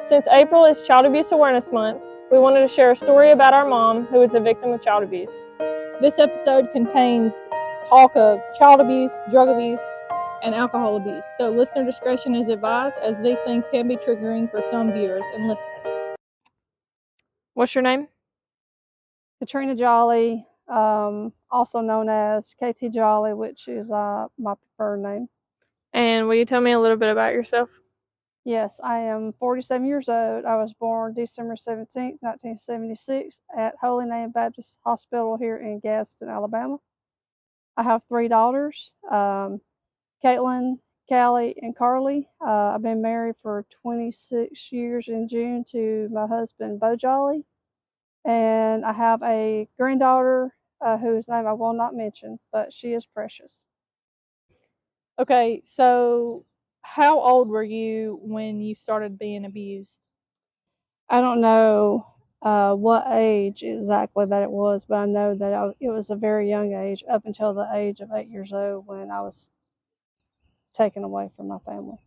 Since April is Child Abuse Awareness Month, we wanted to share a story about our mom who was a victim of child abuse. This episode contains talk of child abuse, drug abuse, and alcohol abuse, so listener discretion is advised as these things can be triggering for some viewers and listeners. What's your name? Katrina Jolly, also known as KT Jolly, which is my preferred name. And will you tell me a little bit about yourself? Yes, I am 47 years old. I was born December 17th, 1976 at Holy Name Baptist Hospital here in Gadsden, Alabama. I have 3 daughters, Caitlin, Callie, and Carly. I've been married for 26 years in June to my husband, Bo Jolly. And I have a granddaughter whose name I will not mention, but she is precious. Okay, so how old were you when you started being abused? I don't know what age exactly that it was, but I know that it was a very young age, up until the age of 8 years old when I was taken away from my family.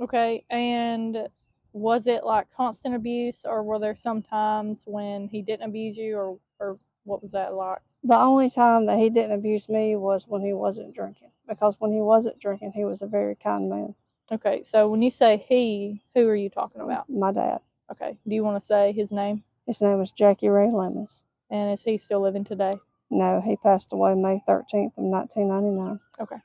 Okay, and was it like constant abuse, or were there some times when he didn't abuse you, or what was that like? The only time that he didn't abuse me was when he wasn't drinking, because when he wasn't drinking, he was a very kind man. Okay, so when you say he, who are you talking about? My dad. Okay, do you want to say his name? His name was Jackie Ray Lemons. And is he still living today? No, he passed away May 13th of 1999. Okay.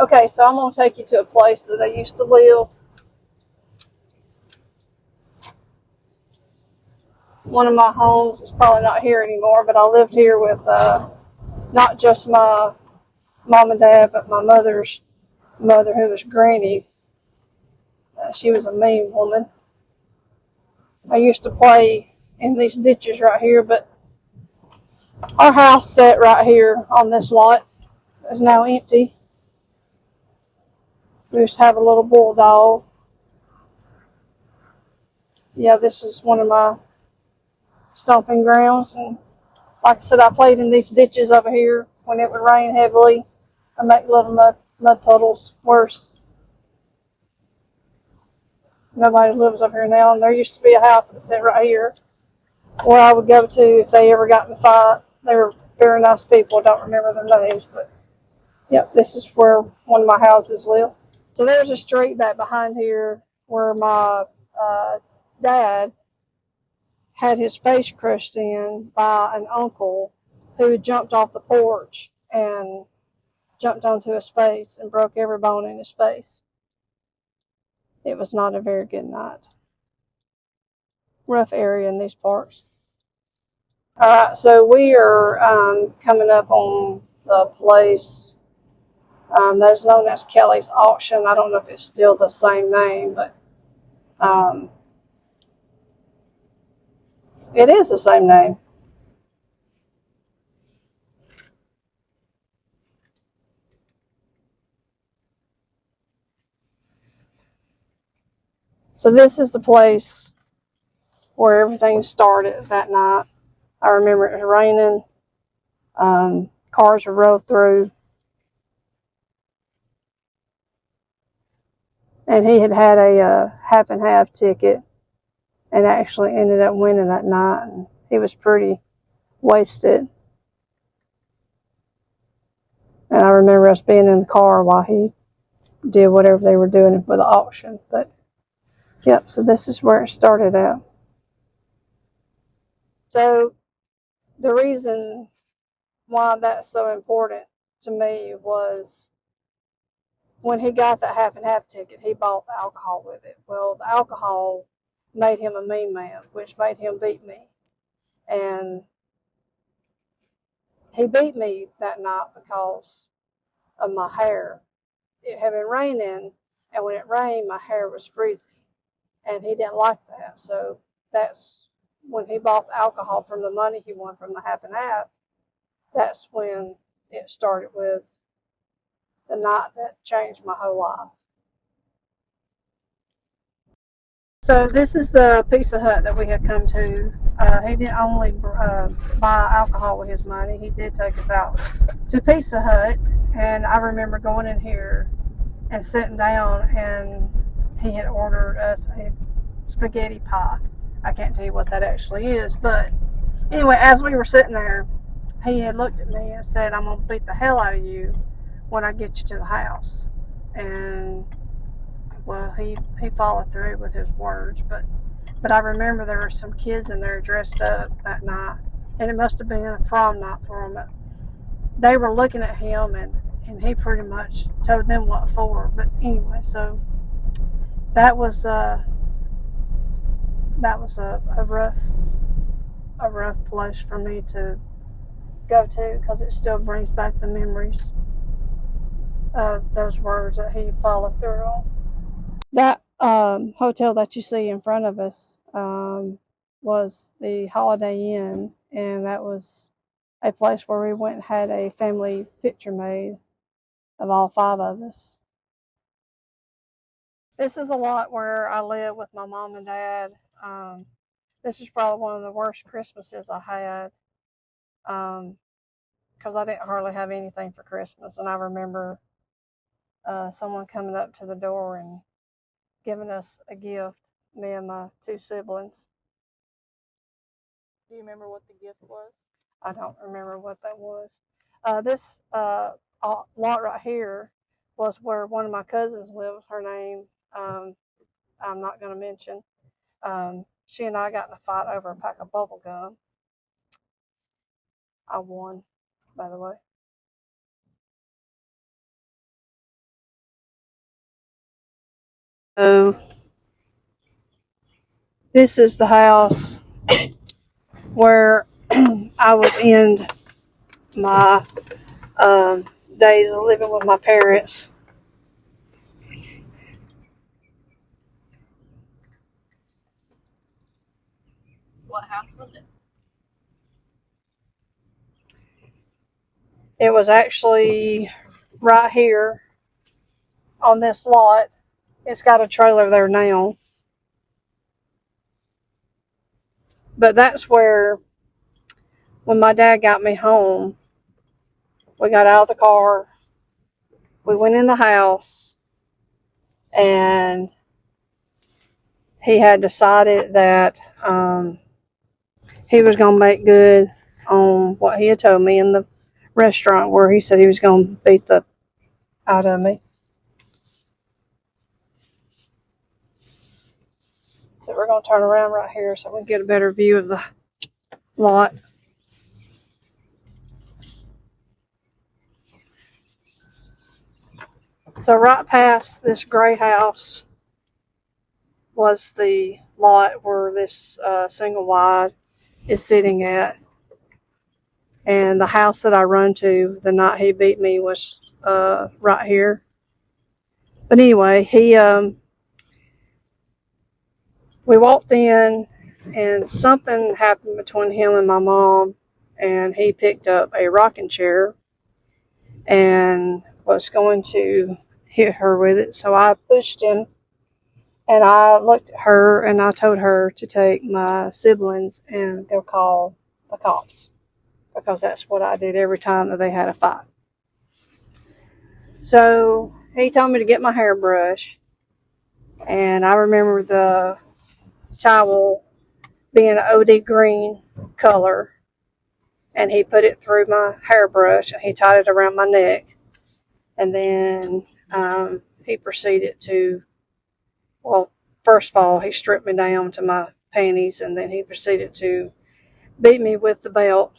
Okay, so I'm going to take you to a place that I used to live. One of my homes is probably not here anymore, but I lived here with not just my mom and dad, but my mother's mother, who was Granny. She was a mean woman. I used to play in these ditches right here, but our house sat right here on this lot. It's now empty. We used to have a little bulldog. Yeah, this is one of my stomping grounds. And like I said, I played in these ditches over here when it would rain heavily. I make little mud puddles worse. Nobody lives over here now, and there used to be a house that sat right here where I would go to if they ever got in a fight. They were very nice people. I don't remember their names, but yep, this is where one of my houses lived. So there's a street back behind here where my dad had his face crushed in by an uncle who jumped off the porch and jumped onto his face and broke every bone in his face. It was not a very good night. Rough area in these parts. All right, so we are coming up on the place that is known as Kelly's Auction. I don't know if it's still the same name, but it is the same name. So this is the place where everything started that night. I remember it was raining. Cars would roll through. And he had a half and half ticket and actually ended up winning that night. And he was pretty wasted. And I remember us being in the car while he did whatever they were doing for the auction. But yep, so this is where it started out. So the reason why that's so important to me was when he got that half and half ticket, he bought the alcohol with it. Well, the alcohol made him a mean man, which made him beat me. And he beat me that night because of my hair. It had been raining, and when it rained, my hair was frizzy. And he didn't like that. So that's when he bought the alcohol from the money he won from the half and half. That's when it started with the night that changed my whole life. So this is the Pizza Hut that we had come to. He didn't only buy alcohol with his money. He did take us out to Pizza Hut. And I remember going in here and sitting down and he had ordered us a spaghetti pie. I can't tell you what that actually is, but anyway, as we were sitting there, he had looked at me and said, "I'm gonna beat the hell out of you when I get you to the house." And well, he followed through with his words, but I remember there were some kids in there dressed up that night, and it must have been a prom night for them. They were looking at him, and he pretty much told them what for. But anyway, so that was a rough place for me to go to, because it still brings back the memories of those words that he followed through on. That hotel that you see in front of us was the Holiday Inn, and that was a place where we went and had a family picture made of all 5 of us. This is a lot where I live with my mom and dad. This is probably one of the worst Christmases I had, because I didn't hardly have anything for Christmas. And I remember someone coming up to the door and giving us a gift, me and my 2 siblings. Do you remember what the gift was? I don't remember what that was. This lot right here was where one of my cousins lives. Her name, I'm not going to mention. She and I got in a fight over a pack of bubble gum. I won, by the way. So this is the house where I would end my days of living with my parents. What house was it? It was actually right here on this lot. It's got a trailer there now. But that's where, when my dad got me home, we got out of the car, we went in the house, and he had decided that he was going to make good on what he had told me in the restaurant, where he said he was going to beat the out of me. So we're going to turn around right here so we can get a better view of the lot. So right past this gray house was the lot where this single wide is sitting at. And the house that I run to the night he beat me was right here. But anyway, we walked in, and something happened between him and my mom, and he picked up a rocking chair and was going to hit her with it. So I pushed him, and I looked at her, and I told her to take my siblings and go call the cops, because that's what I did every time that they had a fight. So he told me to get my hairbrush, and I remember the towel being an OD green color, and he put it through my hairbrush, and he tied it around my neck, and then he proceeded to, well, first of all, he stripped me down to my panties, and then he proceeded to beat me with the belt.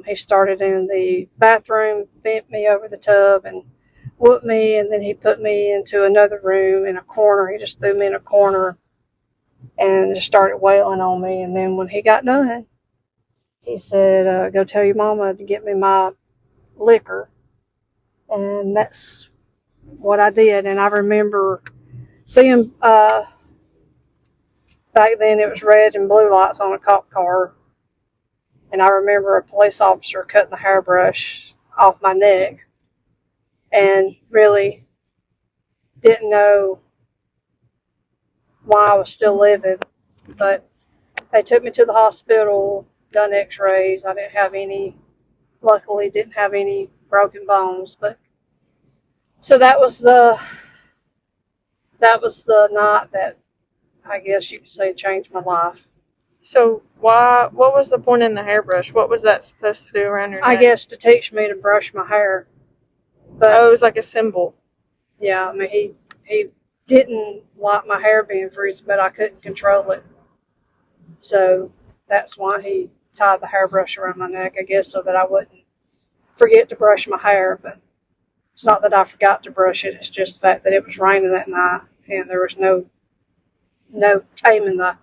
He started in the bathroom, bent me over the tub, and whooped me, and then he put me into another room in a corner. He just threw me in a corner and just started wailing on me. And then when he got done, he said, "Go tell your mama to get me my liquor." And that's what I did. And I remember seeing, back then it was red and blue lights on a cop car. And I remember a police officer cutting the hairbrush off my neck, and really didn't know why I was still living. But they took me to the hospital, done x-rays. I luckily didn't have any broken bones. But so that was the that was the night that I guess you could say changed my life. So what was the point in the hairbrush? What was that supposed to do around your neck? I guess to teach me to brush my hair. But it was like a symbol. yeah, I mean, he didn't like my hair being frizzy, but I couldn't control it. So that's why he tied the hairbrush around my neck, I guess, so that I wouldn't forget to brush my hair. But it's not that I forgot to brush it. It's just the fact that it was raining that night and there was no taming the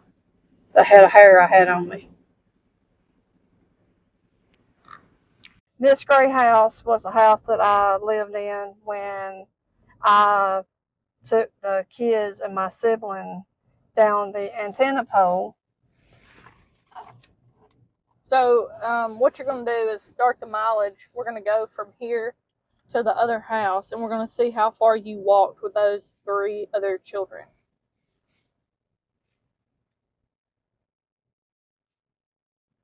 head of hair I had on me. This gray house was a house that I lived in when I took the kids and my sibling down the antenna pole. So what you're going to do is start the mileage. We're going to go from here to the other house, and we're going to see how far you walked with those 3 other children.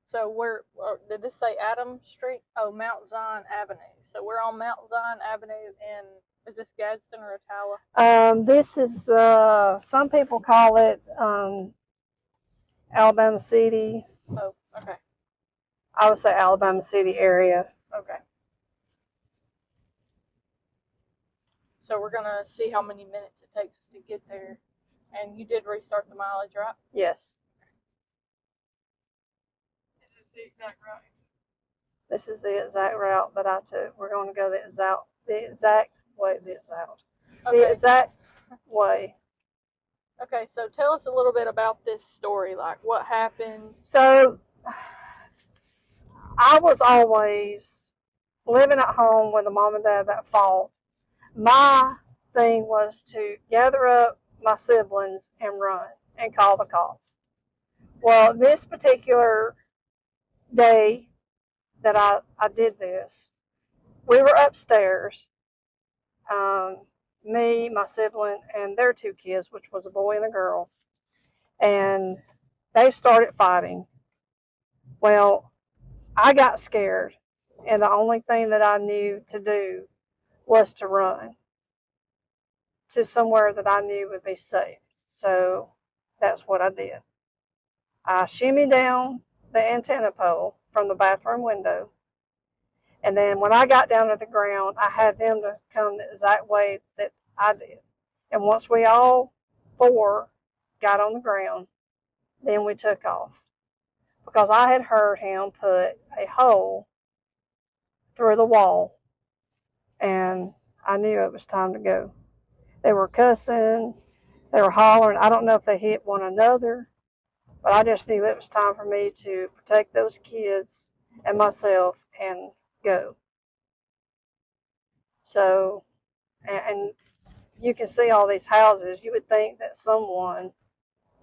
So did this say Adam Street? Oh, Mount Zion Avenue. So we're on Mount Zion Avenue in, is this Gadsden or Ottawa? This is, some people call it Alabama City. Oh, okay. I would say Alabama City area. Okay. So we're going to see how many minutes it takes us to get there. And you did restart the mileage, right? Yes. Is this the exact route? This is the exact route that I took. We're going to go the exact way. Okay, so tell us a little bit about this story. Like, what happened? So, I was always living at home with a mom and dad that fought. My thing was to gather up my siblings and run and call the cops. Well, this particular day that I did this, we were upstairs, me, my sibling, and their 2 kids, which was a boy and a girl, and they started fighting. Well, I got scared, and the only thing that I knew to do was to run to somewhere that I knew would be safe. So that's what I did. I shimmied down the antenna pole from the bathroom window, and then when I got down to the ground, I had them to come the exact way that I did. And once we all 4 got on the ground, then we took off. Because I had heard him put a hole through the wall, and I knew it was time to go. They were cussing, they were hollering. I don't know if they hit one another, but I just knew it was time for me to protect those kids and myself and go. So, and you can see all these houses. You would think that someone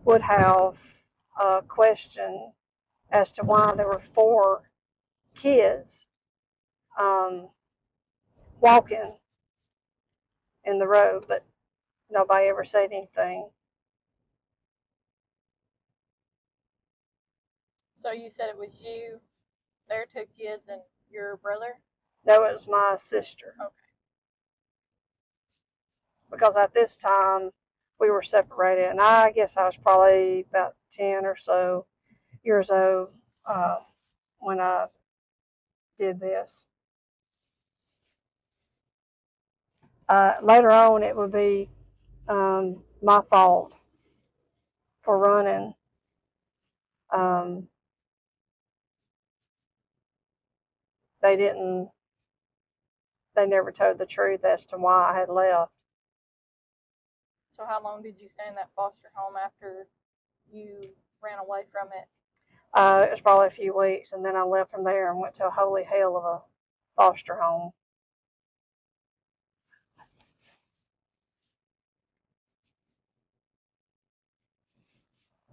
would have a question as to why there were 4 kids walking in the road, but nobody ever said anything. So you said it was you, their 2 kids, and your brother? No, it was my sister. Okay. Because at this time, we were separated, and I guess I was probably about 10 or so years old when I did this. Later on, it would be my fault for running. They never told the truth as to why I had left. So how long did you stay in that foster home after you ran away from it? It was probably a few weeks, and then I left from there and went to a holy hell of a foster home.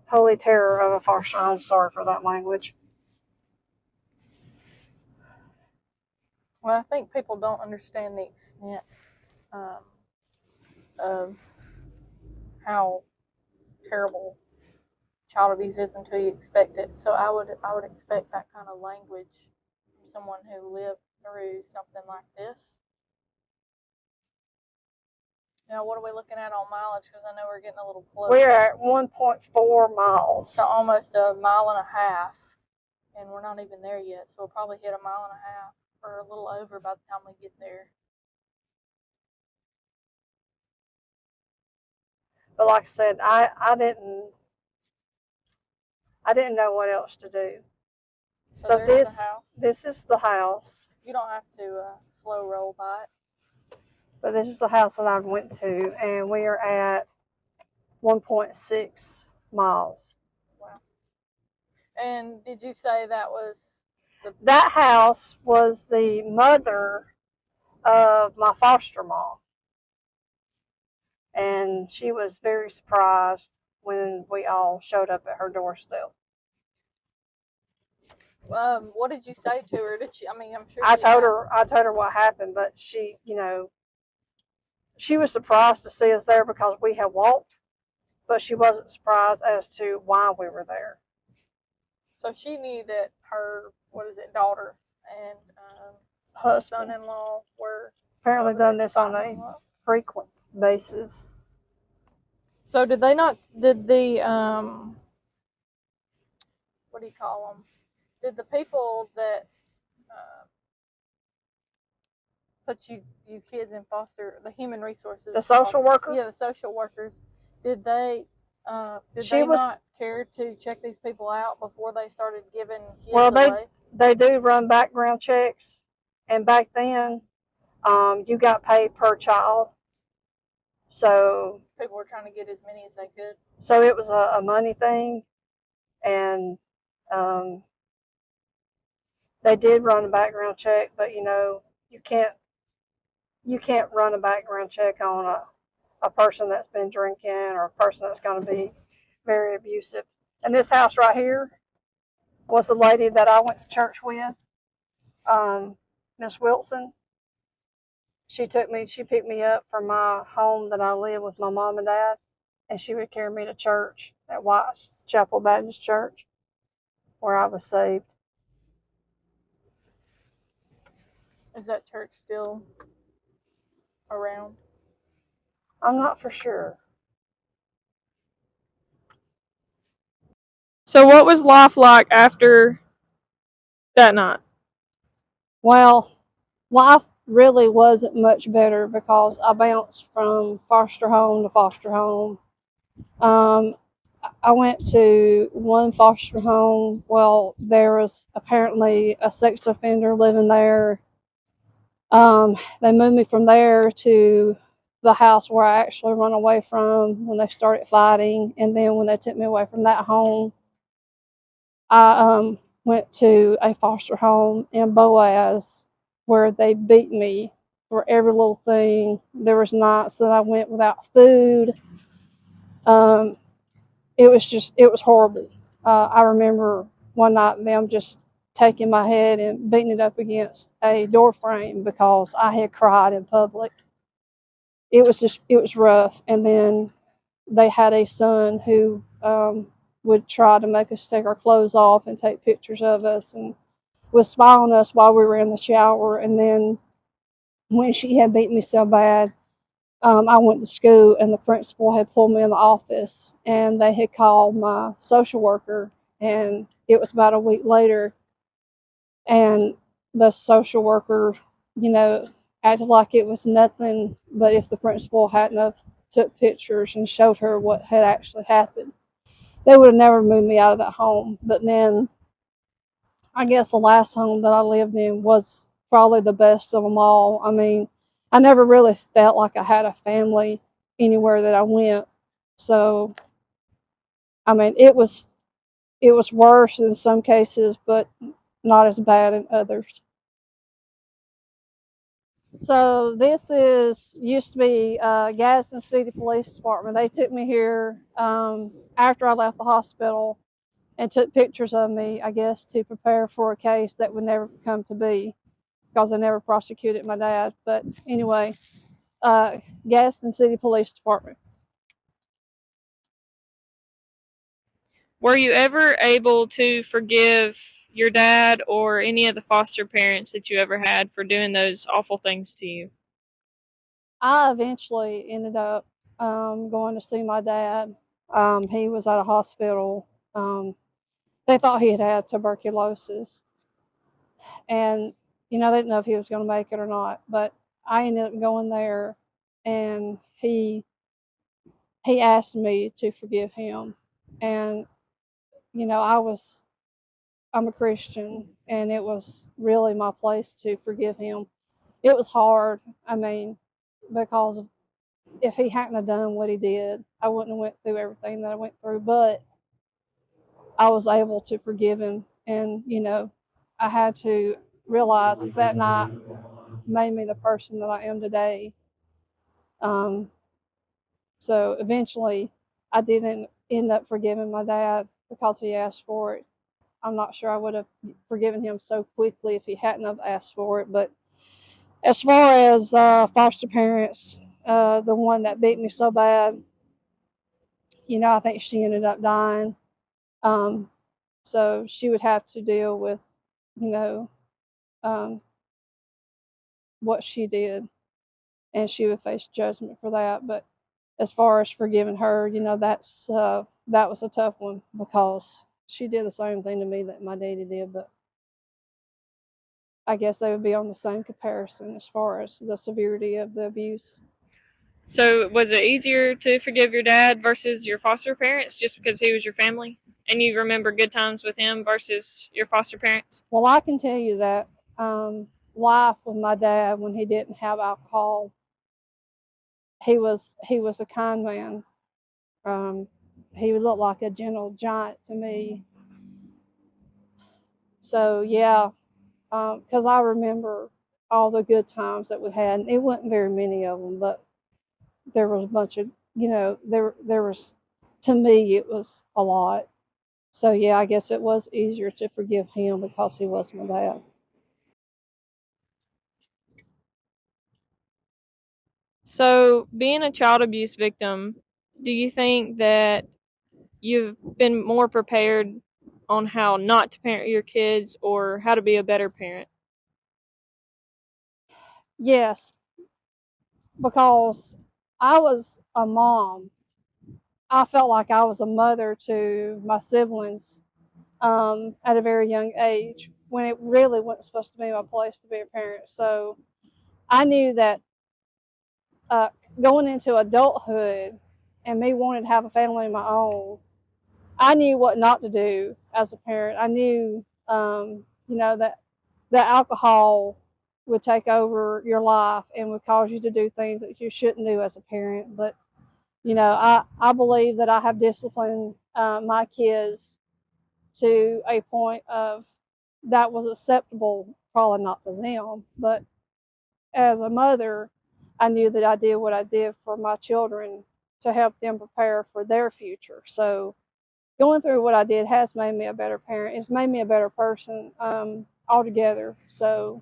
Holy terror of a foster home. Sorry for that language. Well, I think people don't understand the extent of how terrible child abuse is until you expect it. So I would expect that kind of language from someone who lived through something like this. Now, what are we looking at on mileage? Because I know we're getting a little close. We're at 1.4 miles. So almost a mile and a half, and we're not even there yet. So we'll probably hit a mile and a half or a little over by the time we get there. But like I said, I didn't know what else to do. So there's the house. This is the house. You don't have to slow roll by it. But this is the house that I went to, and we are at 1.6 miles. Wow. And did you say that was that house was the mother of my foster mom? And she was very surprised when we all showed up at her doorstep. What did you say to her? Did she? I mean, I'm sure. I told her what happened, but she, she was surprised to see us there because we had walked, but she wasn't surprised as to why we were there. So she knew that her, daughter and son-in-law were apparently done this on a frequent basis. So did they not? Did the what do you call them? Did the people that put you kids in foster, the human resources, the social worker? Yeah, the social workers. Did they not care to check these people out before they started giving kids away? They do run background checks, and back then, you got paid per child. So people were trying to get as many as they could. So it was a money thing, and they did run a background check, but you can't run a background check on a person that's been drinking or a person that's going to be very abusive. And this house right here was the lady that I went to church with, Miss Wilson. She picked me up from my home that I live with my mom and dad, and she would carry me to church at White Chapel Baptist Church, where I was saved. Is that church still around? I'm not for sure. So what was life like after that night? Well, life really wasn't much better because I bounced from foster home to foster home. I went to one foster home. Well, there was apparently a sex offender living there. They moved me from there to the house where I actually run away from when they started fighting. And then when they took me away from that home, I went to a foster home in Boaz where they beat me for every little thing. There was nights that I went without food. It was horrible. I remember one night them just taking my head and beating it up against a door frame because I had cried in public. It was rough. And then they had a son who would try to make us take our clothes off and take pictures of us and would spy on us while we were in the shower. And then when she had beat me so bad, I went to school and the principal had pulled me in the office and they had called my social worker, and it was about a week later, and the social worker, acted like it was nothing, but if the principal hadn't have took pictures and showed her what had actually happened, they would have never moved me out of that home. But then I guess the last home that I lived in was probably the best of them all. I mean, I never really felt like I had a family anywhere that I went. So, I mean, it was worse in some cases, but not as bad in others. So this used to be Gadsden City Police Department. They took me here after I left the hospital and took pictures of me, I guess, to prepare for a case that would never come to be because I never prosecuted my dad. But anyway, Gadsden City Police Department. Were you ever able to forgive your dad or any of the foster parents that you ever had for doing those awful things to you? I eventually ended up going to see my dad. He was at a hospital. They thought he had had tuberculosis, and they didn't know if he was going to make it or not. But I ended up going there, and he asked me to forgive him, and I'm a Christian, and it was really my place to forgive him. It was hard. I mean, because if he hadn't have done what he did, I wouldn't have went through everything that I went through. But I was able to forgive him, and I had to realize that night made me the person that I am today. Um, so eventually, I didn't end up forgiving my dad because he asked for it. I'm not sure I would have forgiven him so quickly if he hadn't have asked for it. But as far as foster parents, the one that beat me so bad, I think she ended up dying. Um, so she would have to deal with, you know, um, what she did, and she would face judgment for that. But as far as forgiving her, that was a tough one because she did the same thing to me that my daddy did. But I guess they would be on the same comparison as far as the severity of the abuse. So, was it easier to forgive your dad versus your foster parents just because he was your family? And you remember good times with him versus your foster parents? Well, I can tell you that life with my dad when he didn't have alcohol, he was a kind man. Um, he looked like a gentle giant to me. So yeah, because I remember all the good times that we had. And it wasn't very many of them, but there was a bunch of there was, to me it was a lot. So yeah, I guess it was easier to forgive him because he was my dad. So, being a child abuse victim, do you think that you've been more prepared on how not to parent your kids or how to be a better parent? Yes, because I was a mom. I felt like I was a mother to my siblings at a very young age when it really wasn't supposed to be my place to be a parent. So I knew that uh, going into adulthood and me wanting to have a family of my own, I knew what not to do as a parent. I knew, that alcohol would take over your life and would cause you to do things that you shouldn't do as a parent. But I believe that I have disciplined my kids to a point of that was acceptable, probably not to them, but as a mother, I knew that I did what I did for my children to help them prepare for their future. So going through what I did has made me a better parent. It's made me a better person altogether. So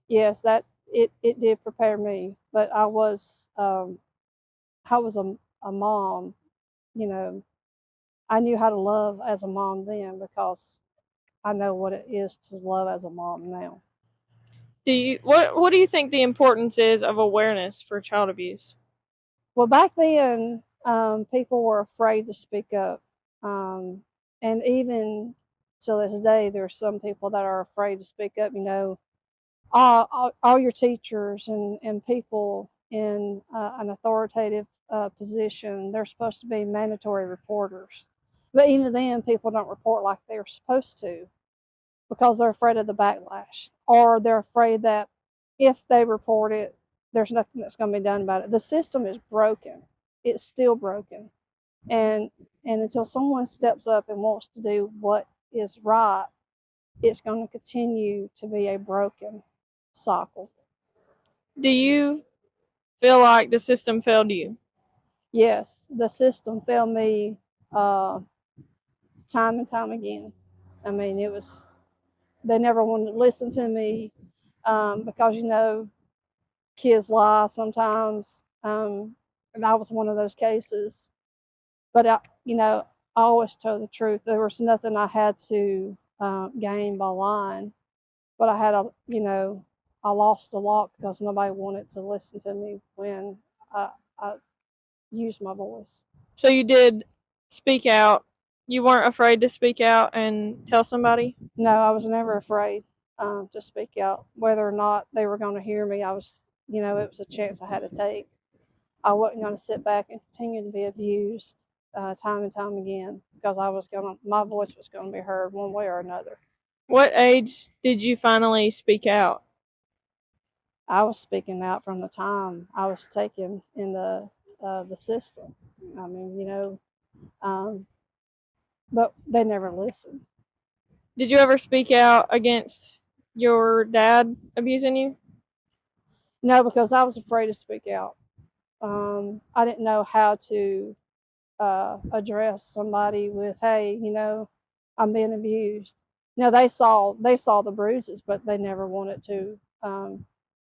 yes, that it did prepare me. But I was a mom. You know, I knew how to love as a mom then because I know what it is to love as a mom now. What do you think the importance is of awareness for child abuse? Well, back then, people were afraid to speak up. And even to this day, there's some people that are afraid to speak up. All your teachers and people in an authoritative position, they're supposed to be mandatory reporters. But even then, people don't report like they're supposed to because they're afraid of the backlash, or they're afraid that if they report it, there's nothing that's going to be done about it. The system is broken. It's still broken. And until someone steps up and wants to do what is right, it's going to continue to be a broken cycle. Do you feel like the system failed you? Yes, the system failed me uh, time and time again. I mean, they never wanted to listen to me because, kids lie sometimes. And I was one of those cases. But I always told the truth. There was nothing I had to gain by lying, but I had I lost a lot because nobody wanted to listen to me when I used my voice. So you did speak out. You weren't afraid to speak out and tell somebody? No, I was never afraid to speak out. Whether or not they were going to hear me, I was, it was a chance I had to take. I wasn't going to sit back and continue to be abused time and time again because my voice was going to be heard one way or another. What age did you finally speak out? I was speaking out from the time I was taken in the system. I mean, but they never listened. Did you ever speak out against your dad abusing you? No, because I was afraid to speak out. I didn't know how to address somebody with, "Hey, I'm being abused." Now they saw the bruises, but they never wanted to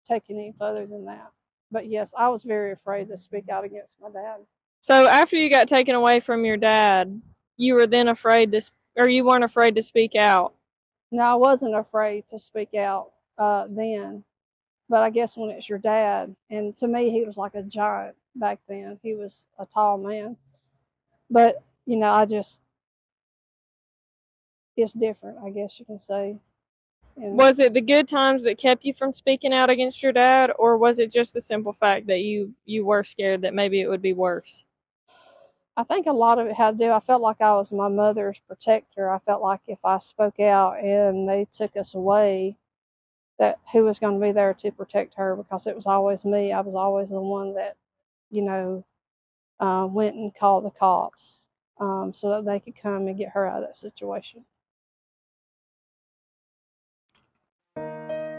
take it any further than that. But yes, I was very afraid to speak out against my dad. So after you got taken away from your dad, you were then afraid to, or you weren't afraid to speak out? No, I wasn't afraid to speak out then, but I guess when it's your dad, and to me, he was like a giant back then. He was a tall man, but it's different, I guess you can say. And Was it the good times that kept you from speaking out against your dad, or was it just the simple fact that you were scared that maybe it would be worse? I think a lot of it had to do, I felt like I was my mother's protector. I felt like if I spoke out and they took us away, that who was going to be there to protect her, because it was always me. I was always the one that, you know, went and called the cops so that they could come and get her out of that situation.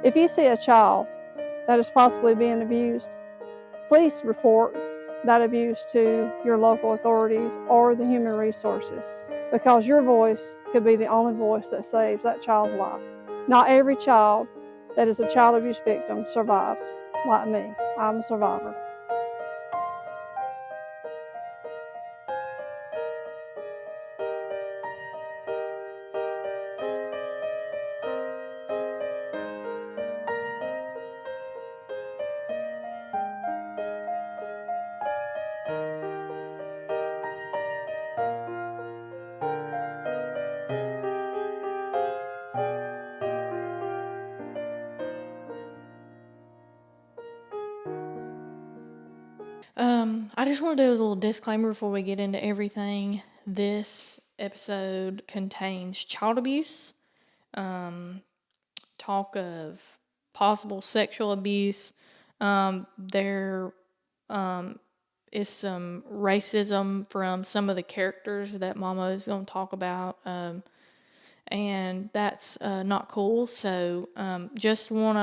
If you see a child that is possibly being abused, please report that abuse to your local authorities or the human resources, because your voice could be the only voice that saves that child's life. Not every child that is a child abuse victim survives, like me. I'm a survivor. I just want to do a little disclaimer before we get into everything. This episode contains child abuse, talk of possible sexual abuse. There is some racism from some of the characters that Mama is going to talk about, and that's not cool. So just want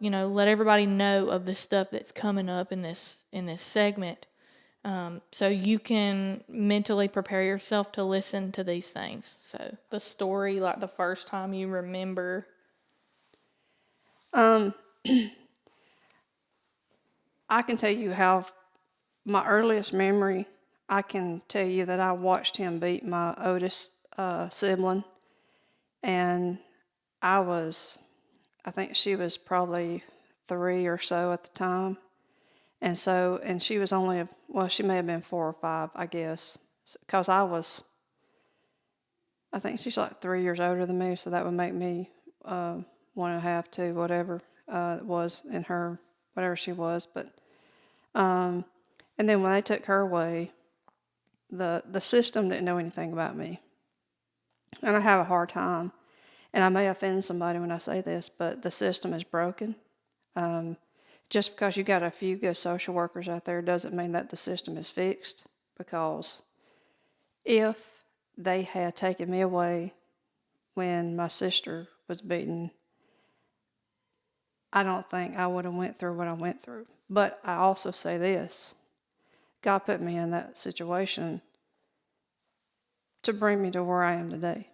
to let everybody know of the stuff that's coming up in this segment. So you can mentally prepare yourself to listen to these things. So the story, like the first time you remember. Um, I can tell you how my earliest memory, I can tell you that I watched him beat my oldest sibling, and I think she was probably 3 or so at the time. And she was only, well, she may have been 4 or 5, I guess. Because I think she's like 3 years older than me, so that would make me 1.5, 2, whatever it was in her, whatever she was. But, and then when they took her away, the system didn't know anything about me. And I have a hard time. And I may offend somebody when I say this, but the system is broken. Just because you got a few good social workers out there doesn't mean that the system is fixed, because if they had taken me away when my sister was beaten, I don't think I would have went through what I went through. But I also say this: God put me in that situation to bring me to where I am today.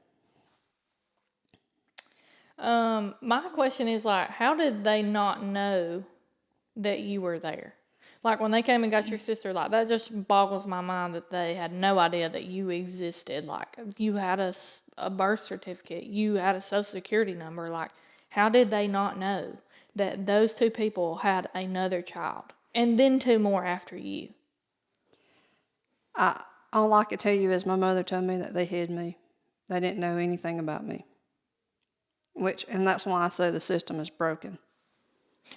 My question is, like, how did they not know that you were there? Like, when they came and got your sister, like, that just boggles my mind that they had no idea that you existed. Like, you had a birth certificate, you had a social security number. Like, how did they not know? that those two people had another child and then two more after you? All I could tell you is my mother told me that they hid me. They didn't know anything about me. And that's why I say the system is broken.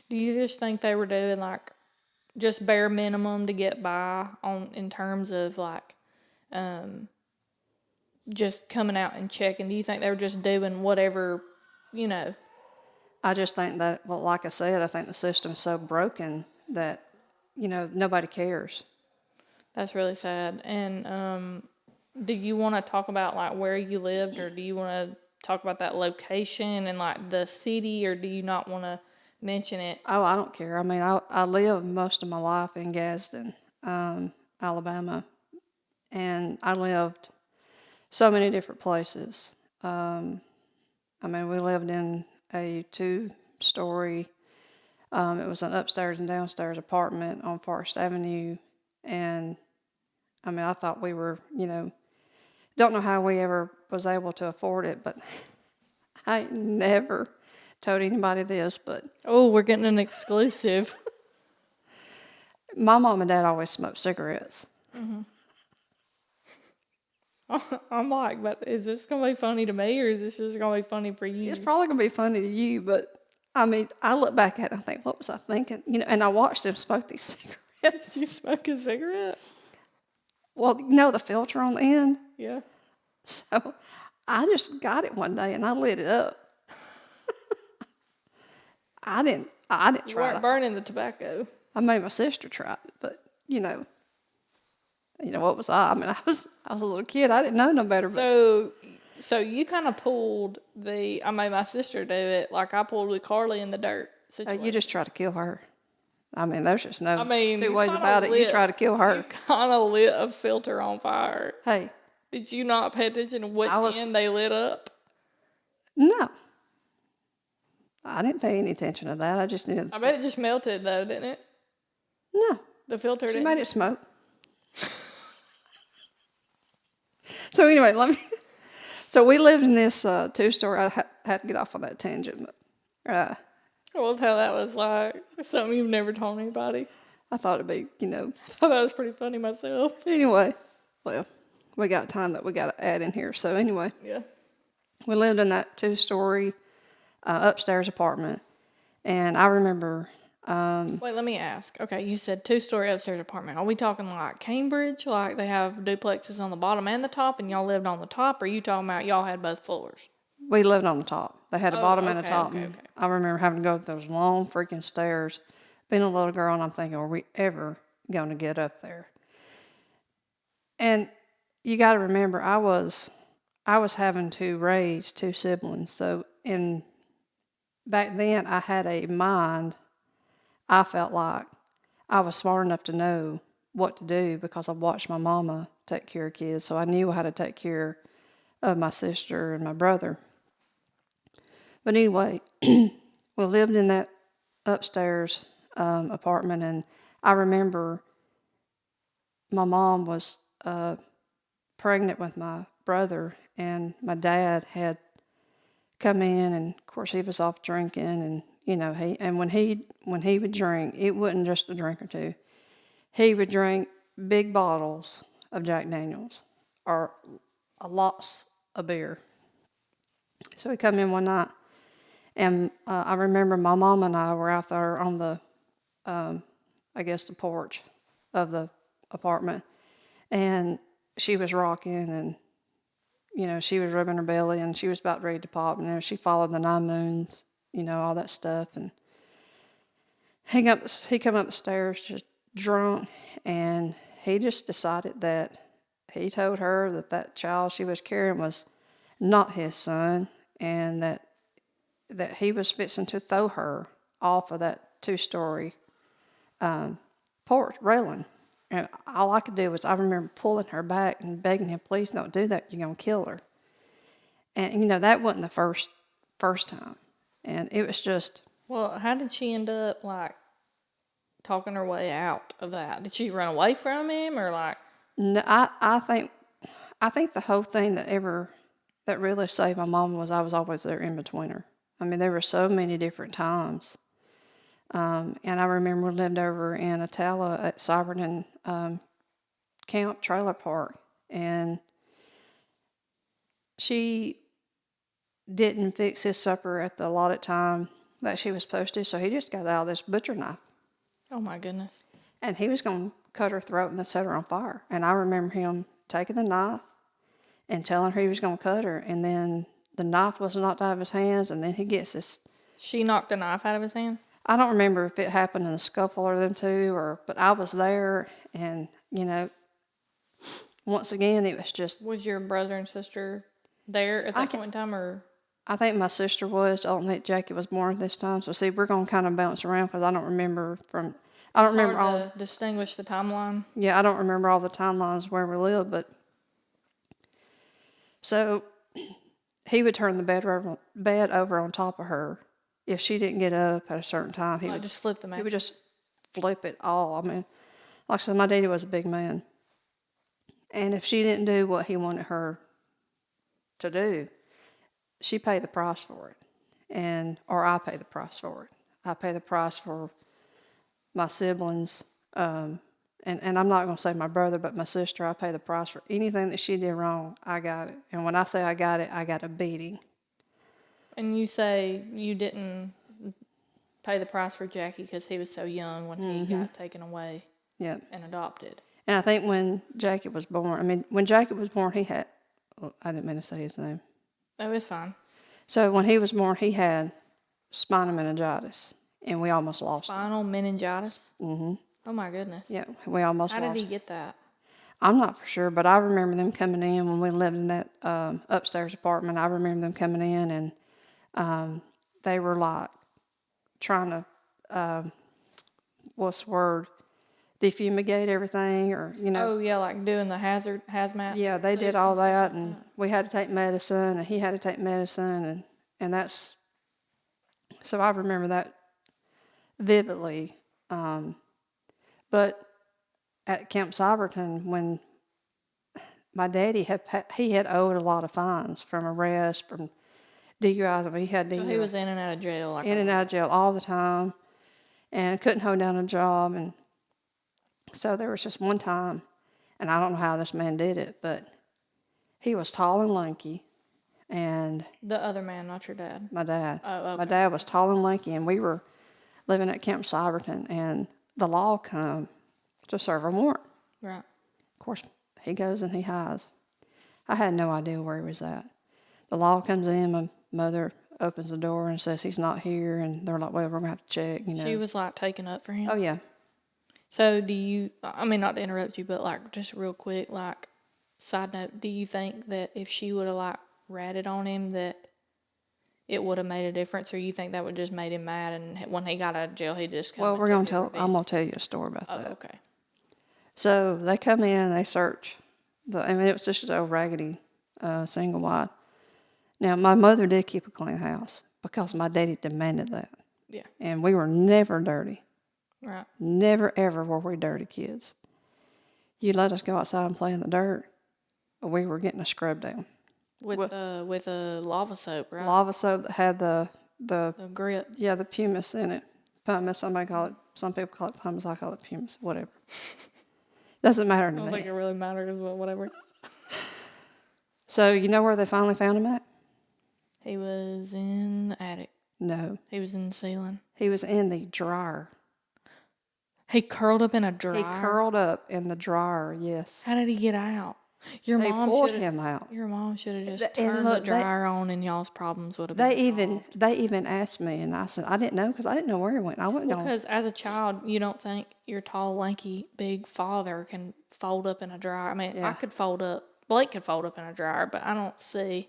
Do you just think they were doing like just bare minimum to get by on in terms of like just coming out and checking? Do you think they were just doing whatever, you know? I just think that, well, like I said, I think the system's so broken that, nobody cares. That's really sad. And do you want to talk about like where you lived, or do you want to talk about that location and like the city, or do you not want to mention it? Oh, I don't care. I mean, I lived most of my life in Gadsden, Alabama, and I lived so many different places. I mean, we lived in a 2-story. It was an upstairs and downstairs apartment on Forest Avenue, and I mean, I thought we were, don't know how we ever was able to afford it, but I never told anybody this, but Oh, we're getting an exclusive. my mom and dad always smoked cigarettes. I'm like, but is this going to be funny to me, or is this just going to be funny for you? It's probably going to be funny to you, but I mean, I look back at it and I think, what was I thinking? And I watched them smoke these cigarettes. Did you smoke a cigarette? Well, the filter on the end. Yeah. So I just got it one day and I lit it up. I didn't You try weren't it. burning the tobacco. I made my sister try it, but what was I? I mean, I was a little kid. I didn't know no better. But So you kind of pulled I made my sister do it like I pulled with Carly in the dirt situation. you just try to kill her. I mean, there's just no two you ways kinda about it. You lit- try to kill her. You kind of lit a filter on fire. Hey, Did you not pay attention to which end they lit up? no. I didn't pay any attention to that. I just knew. I bet it just melted though, didn't it? No. The filter She didn't. made it smoke. So anyway, So we lived in this 2-story. I had to get off on that tangent, but I love how that was like something you've never told anybody. I thought it'd be, I thought that was pretty funny myself. Anyway, well, we got time that we got to add in here. So anyway, Yeah. we lived in that 2-story upstairs apartment, and I remember. Wait, let me ask. Okay, you said 2-story upstairs apartment. Are we talking like Cambridge, like they have duplexes on the bottom and the top, and y'all lived on the top? Or are you talking about y'all had both floors? We lived on the top. They had a bottom and a okay, top. okay, and okay. I remember having to go up those long freaking stairs. Being a little girl, and I'm thinking, are we ever going to get up there? And you got to remember, I was having to raise 2 siblings. So back then, I had a mind. I felt like I was smart enough to know what to do because I watched my mama take care of kids. So I knew how to take care of my sister and my brother. But anyway, we lived in that upstairs apartment, and I remember my mom was pregnant with my brother, and my dad had come in, and of course he was off drinking, and when he would drink, it wasn't just a drink or two. He would drink big bottles of Jack Daniels or lots of beer. So he come in one night, and I remember my mom and I were out there on the, I guess the porch of the apartment, and she was rocking, and she was rubbing her belly, and she was about ready to pop. And she followed the 9 moons, all that stuff. And he come up the stairs just drunk, and he just decided that he told her that child she was carrying was not his son, and that he was fixing to throw her off of that 2-story porch railing. And all I could do was, I remember pulling her back and begging him, please don't do that, you're going to kill her. And, that wasn't the first time. And it was just... Well, how did she end up, like, talking her way out of that? Did she run away from him, or, like... No, I think the whole thing that really saved my mom was I was always there in between her. I mean, there were so many different times And I remember we lived over in Atala at Cyberton Camp Trailer Park, and she didn't fix his supper at the allotted time that she was supposed to, so he just got out this butcher knife. Oh my goodness. And he was going to cut her throat and then set her on fire. And I remember him taking the knife and telling her he was going to cut her, and then the knife was knocked out of his hands, and then he gets this. She knocked the knife out of his hands? I don't remember if it happened in a scuffle or them two, but I was there, and, once again, it was just. Was your brother and sister there at that point in time, or? I think my sister was. I don't think Jackie was born this time. So, see, we're going to kind of bounce around because I don't remember from. I don't remember all. To distinguish the timeline. Yeah, I don't remember all the timelines where we lived, but. So, he would turn the bed over on top of her if she didn't get up at a certain time. He would just flip the mattress. He would just flip it all. I mean, like I said, my daddy was a big man. And if she didn't do what he wanted her to do, she paid the price for it. Or I pay the price for it. I pay the price for my siblings. And I'm not going to say my brother, but my sister, I pay the price for anything that she did wrong. I got it. And when I say I got it, I got a beating. And you say you didn't pay the price for Jackie because he was so young when he got taken away and adopted. And I think when Jackie was born, when Jackie was born, he had, I didn't mean to say his name. Oh, it's fine. So when he was born, he had spinal meningitis, and we almost lost him. Spinal meningitis? Mm-hmm. Oh, my goodness. Yeah, we almost lost him. How did he get that? I'm not for sure, but I remember them coming in when we lived in that upstairs apartment. I remember them coming in, and they were like trying to, what's the word, defumigate everything, or, Oh, yeah, like doing the hazmat. Yeah, they did all that, and we had to take medicine, and he had to take medicine, and that's, so I remember that vividly. But at Camp Cyberton, when my daddy he had owed a lot of fines from arrest, from DUIs. He had DUIs. So he was in and out of jail. In and out of jail all the time, and couldn't hold down a job. And so there was just one time, and I don't know how this man did it, but he was tall and lanky, and the other man, not your dad. My dad. Oh, okay. My dad was tall and lanky, and we were living at Camp Cyberton, and the law come to serve a warrant. Right. Of course, he goes and he hides. I had no idea where he was at. The law comes in, my mother opens the door and says he's not here, and they're like, well, we're going to have to check, She was like taking up for him? Oh, yeah. So do you, not to interrupt you, but like just real quick, like side note, do you think that if she would have like ratted on him that it would have made a difference, or you think that would just made him mad, and when he got out of jail, he just come? Well, I'm going to tell you a story about that. Oh, okay. So they come in, they search. It was just an old raggedy single wide. Now, my mother did keep a clean house because my daddy demanded that. Yeah. And we were never dirty. Right. Never, ever were we dirty kids. You let us go outside and play in the dirt, we were getting a scrub down. With a lava soap, right? Lava soap that had the grit. Yeah, the pumice in it. Pumice, some people call it pumice, I call it pumice, whatever. Doesn't matter to me. I don't think it really matters, but whatever. So, you know where they finally found him at? He was in the attic. No. He was in the ceiling. He was in the dryer. He curled up in a dryer? He curled up in the dryer, yes. How did he get out? They pulled him out. Your mom should have just turned the dryer on, and y'all's problems would have been solved. They even asked me, and I said, I didn't know, because I didn't know where he went. Because as a child, you don't think your tall, lanky, big father can fold up in a dryer. I could fold up. Blake could fold up in a dryer, but I don't see.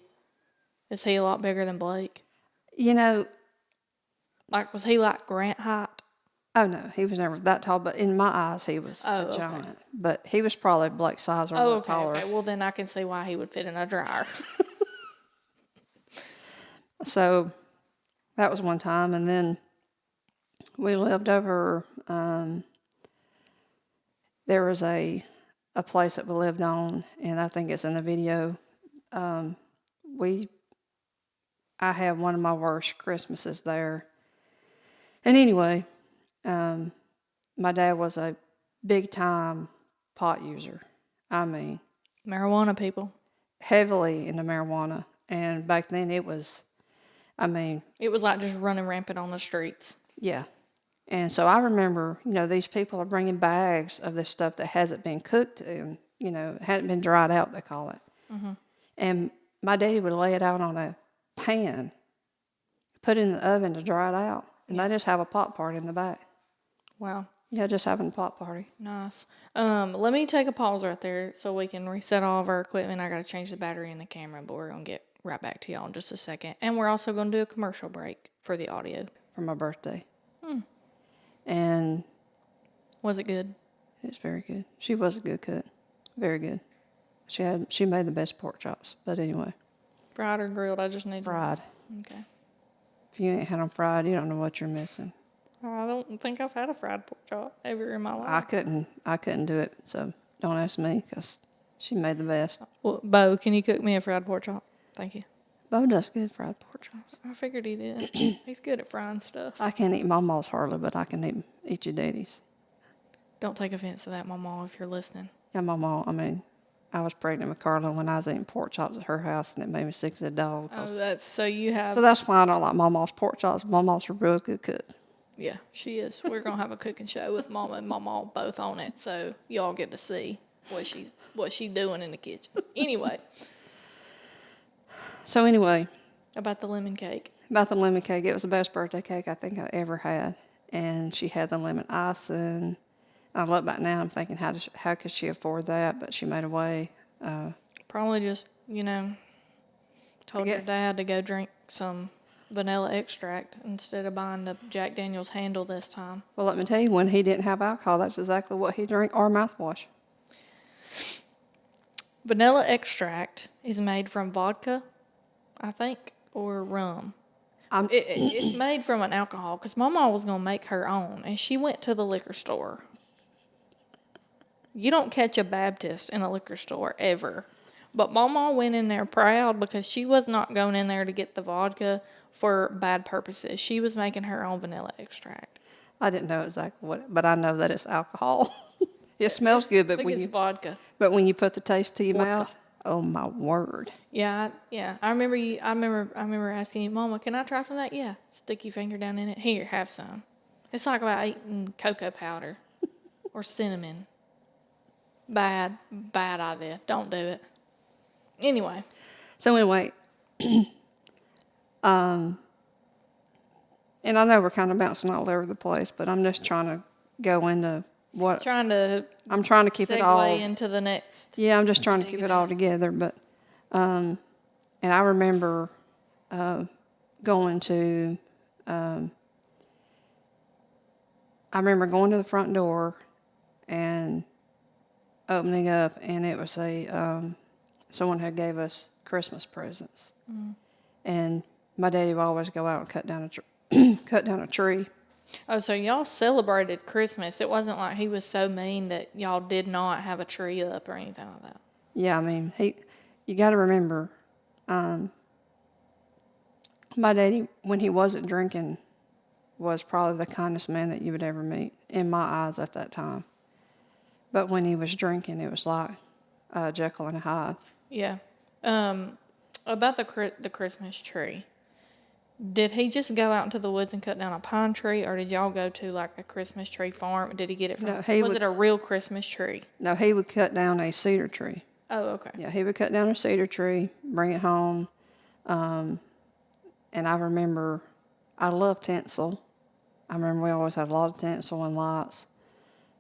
Is he a lot bigger than Blake? Like, was he like Grant height? Oh, no, he was never that tall, but in my eyes, he was a giant. But he was probably Blake's size or a little taller. Okay. Well, then I can see why he would fit in a dryer. So that was one time, and then we lived over, there was a place that we lived on, and I think it's in the video. I had one of my worst Christmases there. And anyway, My dad was a big time pot user. I mean, Marijuana people. heavily into marijuana. And back then it was, I mean, It was like just running rampant on the streets. yeah. And so I remember, these people are bringing bags of this stuff that hasn't been cooked and, hadn't been dried out, they call it. And my daddy would lay it out on a pan, put it in the oven to dry it out, and they just have a pot party in the back. Wow. Yeah, just having a pot party. Nice. Let me take a pause right there so we can reset all of our equipment. I got to change the battery in the camera, but we're going to get right back to y'all in just a second. And we're also going to do a commercial break for the audio. For my birthday. And Was it good? it's very good. She was a good cook. Very good. She made the best pork chops. But anyway. Fried or grilled? I just need Fried. Okay. If you ain't had them fried, you don't know what you're missing. I don't think I've had a fried pork chop ever in my life. I couldn't do it, so don't ask me, because she made the best. Well, Bo, can you cook me a fried pork chop? Thank you. Bo does good fried pork chops. I figured he did. He's good at frying stuff. I can't eat Mama's hardly, but I can eat your daddy's. Don't take offense to that, Mama, if you're listening. Yeah, Mama, I was pregnant with Carla when I was eating pork chops at her house, and it made me sick as a dog. Oh, that's so you have. So that's why I don't like Mama's pork chops. Mama's a real good cook. Yeah, she is. We're gonna have a cooking show with Mama and Mama both on it, so y'all get to see what she's doing in the kitchen. Anyway, So anyway, about the lemon cake. about the lemon cake, it was the best birthday cake I think I ever had, and she had the lemon icing. I look back now, I'm thinking, how could she afford that? But she made a way. Probably just told your dad to go drink some vanilla extract instead of buying the Jack Daniel's handle this time. Well, let me tell you, when he didn't have alcohol, that's exactly what he drank, or mouthwash. Vanilla extract is made from vodka, I think, or rum. It's made from an alcohol because Mama was going to make her own, and she went to the liquor store. You don't catch a Baptist in a liquor store ever. But Mama went in there proud because she was not going in there to get the vodka for bad purposes. She was making her own vanilla extract. I didn't know exactly what, but I know that it's alcohol. It smells good, I think it's vodka. But when you put the taste to your Vodka. mouth, oh my word! Yeah. I remember asking you, Mama, can I try some of that? Yeah. Stick your finger down in it. Here, have some. It's like about eating cocoa powder or cinnamon. Bad idea. Don't do it. Anyway. So anyway, and I know we're kind of bouncing all over the place, but I'm just trying to go into what I'm trying to keep it all into the next. Yeah, I'm just trying to keep it all together. But and I remember going to I remember going to the front door and opening up, and it was someone had gave us Christmas presents, and my daddy would always go out and cut down a tree. Oh, so y'all celebrated Christmas. It wasn't like he was so mean that y'all did not have a tree up or anything like that. Yeah, I mean, you got to remember, my daddy, when he wasn't drinking, was probably the kindest man that you would ever meet, in my eyes at that time. But when he was drinking, it was like Jekyll and Hyde. Yeah. About the Christmas tree. Did he just go out into the woods and cut down a pine tree, or did y'all go to like a Christmas tree farm? Did he get it from? No, was it a real Christmas tree? No, he would cut down a cedar tree. Oh, okay. Yeah, he would cut down a cedar tree, bring it home, and I remember I love tinsel. I remember we always had a lot of tinsel and lights,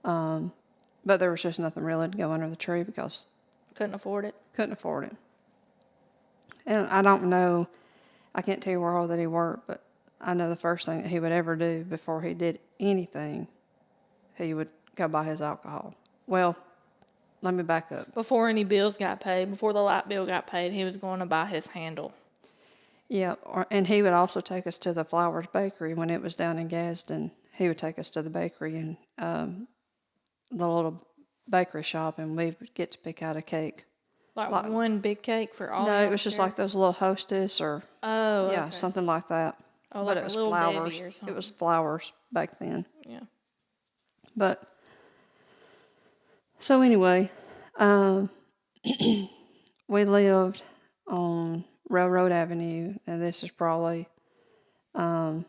but there was just nothing really to go under the tree because couldn't afford it. And I don't know. I can't tell you where all that he worked, but I know the first thing that he would ever do before he did anything, he would go buy his alcohol. Well, let me back up. Before any bills got paid, before the light bill got paid, he was going to buy his handle. Yeah, and he would also take us to the Flowers Bakery when it was down in Gadsden. He would take us to the bakery and the little bakery shop, and we would get to pick out a cake. Like one big cake for all? No, it was just like those little Hostess or okay. Something like that. Oh, but like it a was little flowers. Debbie or It something. was flowers back then. Yeah. But so anyway, um, we lived on Railroad Avenue, and this is probably um,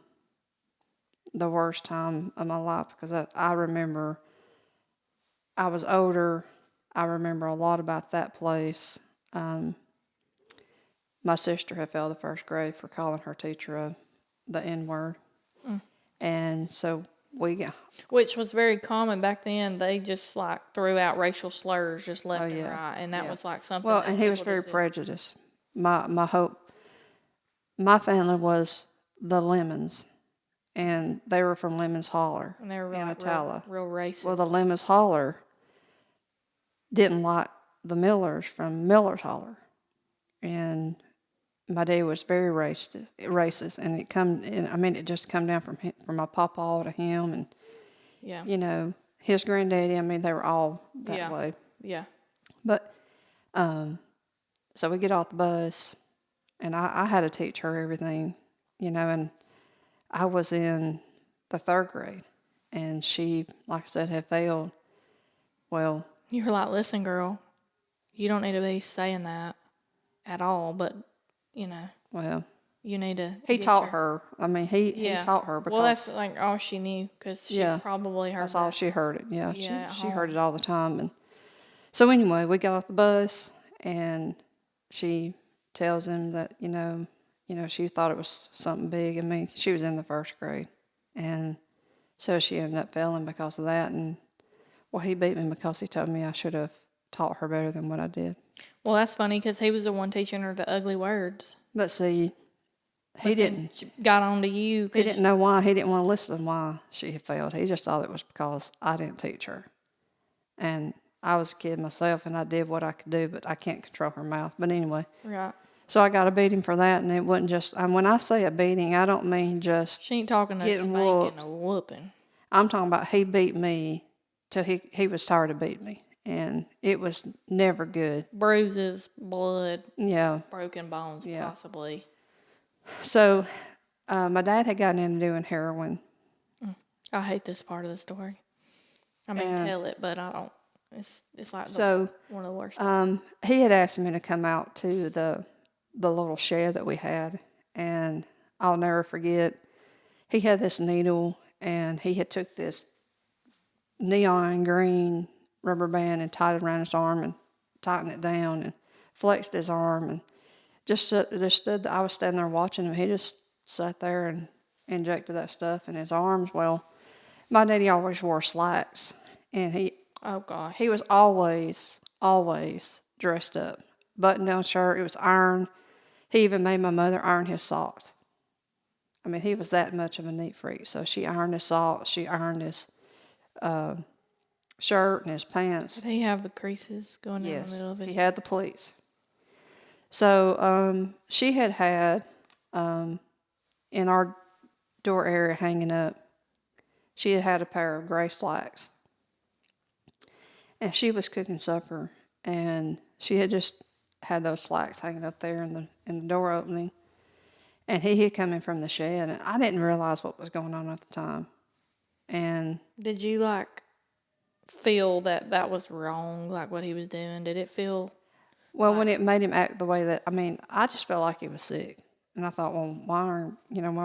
the worst time of my life because I remember I was older. I remember a lot about that place. Um, my sister had failed the first grade for calling her teacher the N word, and so we got. Which was very common back then. They just like threw out racial slurs just Oh left and yeah, right, and that yeah. was like something Well, that and he was people very just did. prejudiced. My family was the Lemons, and they were from Lemons Holler And they were in like Atala. real racist. Well, the Lemons Holler didn't like the Millers from Miller's Holler, and my dad was very racist, and it just come down from him, from my papa to him, and yeah. his granddaddy. I mean, they were all that Yeah. way. Yeah. But so we get off the bus, and I had to teach her everything, and I was in the third grade, and she, like I said, had failed. Well, You were like, listen, girl, you don't need to be saying that at all, but, you know, well, you need to he get taught your... her. I mean, he Yeah. taught her Well, that's because like all she knew because she yeah, probably heard that's all that. she heard it. Yeah, Yeah, at she heard home. it all the time. And so anyway, we got off the bus, and she tells him that she thought it was something big. I mean, she was in the first grade, and so she ended up failing because of that. And well, he beat me because he told me I should have taught her better than what I did. Well, that's funny because he was the one teaching her the ugly words. But see, he But then didn't. she got on to you. He didn't know why. He didn't want to listen to why she had failed. He just thought it was because I didn't teach her. And I was a kid myself, and I did what I could do, but I can't control her mouth. But anyway, Right. so I got a beating for that, and it wasn't just. And when I say a beating, I don't mean just She ain't talking a getting spanking, whooped. a whooping. I'm talking about he beat me till he was tired to beat me, and it was never good. Bruises, blood, Yeah, broken bones, yeah. possibly. So my dad had gotten into doing heroin. I hate this part of the story. I mean, And tell it, but I don't. It's like so one of the worst. he had asked me to come out to the little shed that we had, and I'll never forget. He had this needle, and he had took this neon green rubber band and tied it around his arm and tightened it down and flexed his arm and just stood. I was standing there watching him. He just sat there and injected that stuff in his arms. Well, my daddy always wore slacks, and Oh gosh. he was always dressed up. Button down shirt, it was ironed. He even made my mother iron his socks. I mean, he was that much of a neat freak. So she ironed his socks, she ironed his shirt and his pants. Did he have the creases going down the Yes, middle of his? he had the pleats. So she had in our door area hanging up, she had a pair of gray slacks. And she was cooking supper, and she had just had those slacks hanging up there in the door opening. And he had come in from the shed, and I didn't realize what was going on at the time. And Did you like feel that was wrong, like what he was doing? Did it feel? well, when it made him act the way that, I mean, I just felt like he was sick. And I thought, well, why are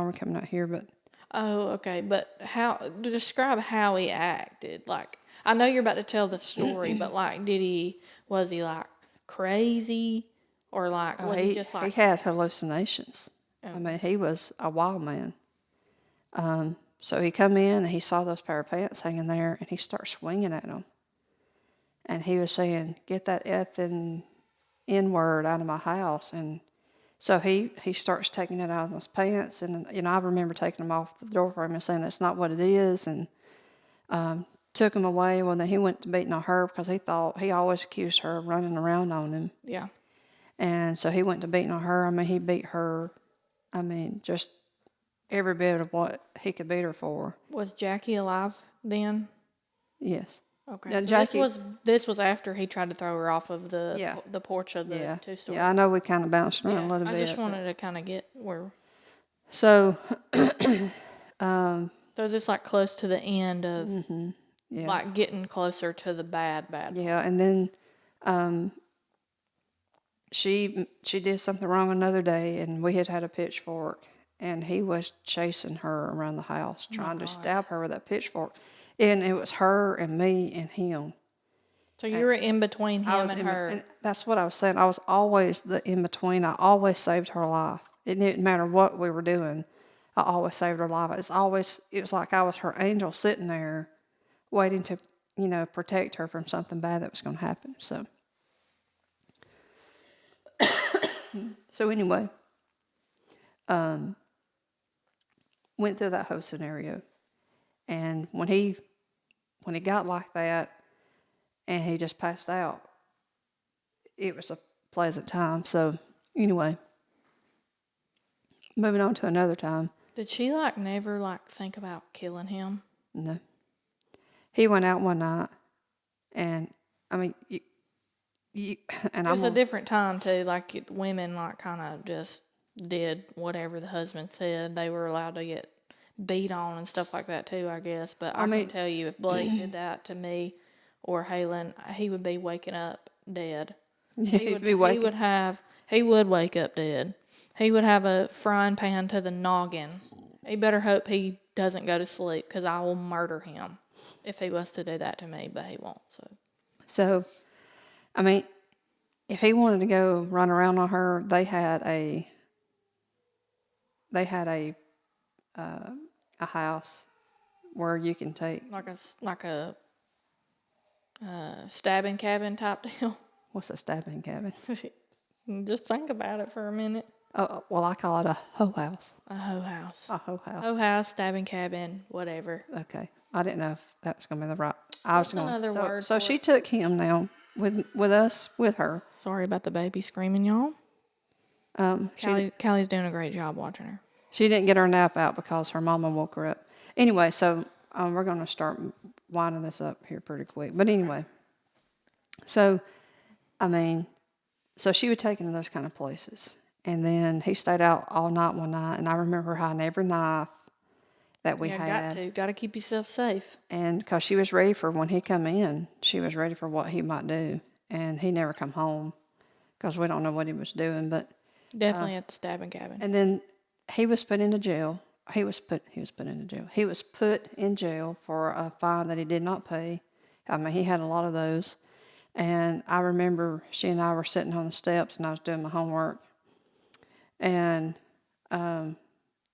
we coming out here? But Oh, okay. But how? Describe how he acted. Like, I know you're about to tell the story, but like, was he like crazy, or like was he just he like? had hallucinations. Oh. I mean, he was a wild man. So he come in and he saw those pair of pants hanging there, and he started swinging at them. And he was saying, "Get that effing N word out of my house." And so he starts taking it out of those pants, and I remember taking them off the door for him and saying that's not what it is, and took him away. Well, then he went to beating on her because he always accused her of running around on him, Yeah. and so he went to beating on her. I mean, he beat her. I mean, just every bit of what he could beat her for. Was Jackie alive then? Yes. Okay. Now, So Jackie, this was after he tried to throw her off of Yeah. the porch of the yeah, two-story. yeah. I know we kind of bounced around a Yeah. little I bit. just wanted to kind of get where. So, So is this like close to the end of yeah. like getting closer to the bad Yeah, and then she did something wrong another day, and we had a pitchfork, and he was chasing her around the house, trying to stab her with that pitchfork, and it was her and me and him. So you were in between him and her. And that's what I was saying. I was always the in between. I always saved her life. It didn't matter what we were doing. I always saved her life. It was like I was her angel sitting there, waiting to, protect her from something bad that was going to happen. So anyway, went through that whole scenario, and when he got like that, and he just passed out, it was a pleasant time. So anyway, moving on to another time. Did she like never like think about killing him? No, he went out one night, and I mean, you and It was I'm a different time too. Like women like kind of just did whatever the husband said. They were allowed to get beat on and stuff like that too, I guess. But I mean, can tell you, if Blake did that to me or Halen, he would be waking up dead. He would wake up dead. He would have a frying pan to the noggin. He better hope he doesn't go to sleep, because I will murder him if he was to do that to me, but he won't. So, I mean, if he wanted to go run around on her, a house where you can take, Like a stabbing cabin type deal. what's a stabbing cabin? Just think about it for a minute. Oh, well, I call it a hoe house. A hoe house. A hoe house. Hoe house, stabbing cabin, whatever. Okay, I didn't know if that was going to be the right. What's another word So for she it? took him now with her. Sorry about the baby screaming, y'all. Callie's doing a great job watching her. She didn't get her nap out because her mama woke her up. Anyway, so we're going to start winding this up here pretty quick. But anyway, so, I mean, so she would take him to those kind of places. And then he stayed out all night one night, and I remember hiding every knife that we had. Got to keep yourself safe. And because she was ready for when he come in, she was ready for what he might do. And he never come home because we don't know what he was doing. But Definitely at the stabbing cabin. and then he was put into jail. He was put into jail. He was put in jail for a fine that he did not pay. I mean, he had a lot of those. And I remember she and I were sitting on the steps, and I was doing my homework. And I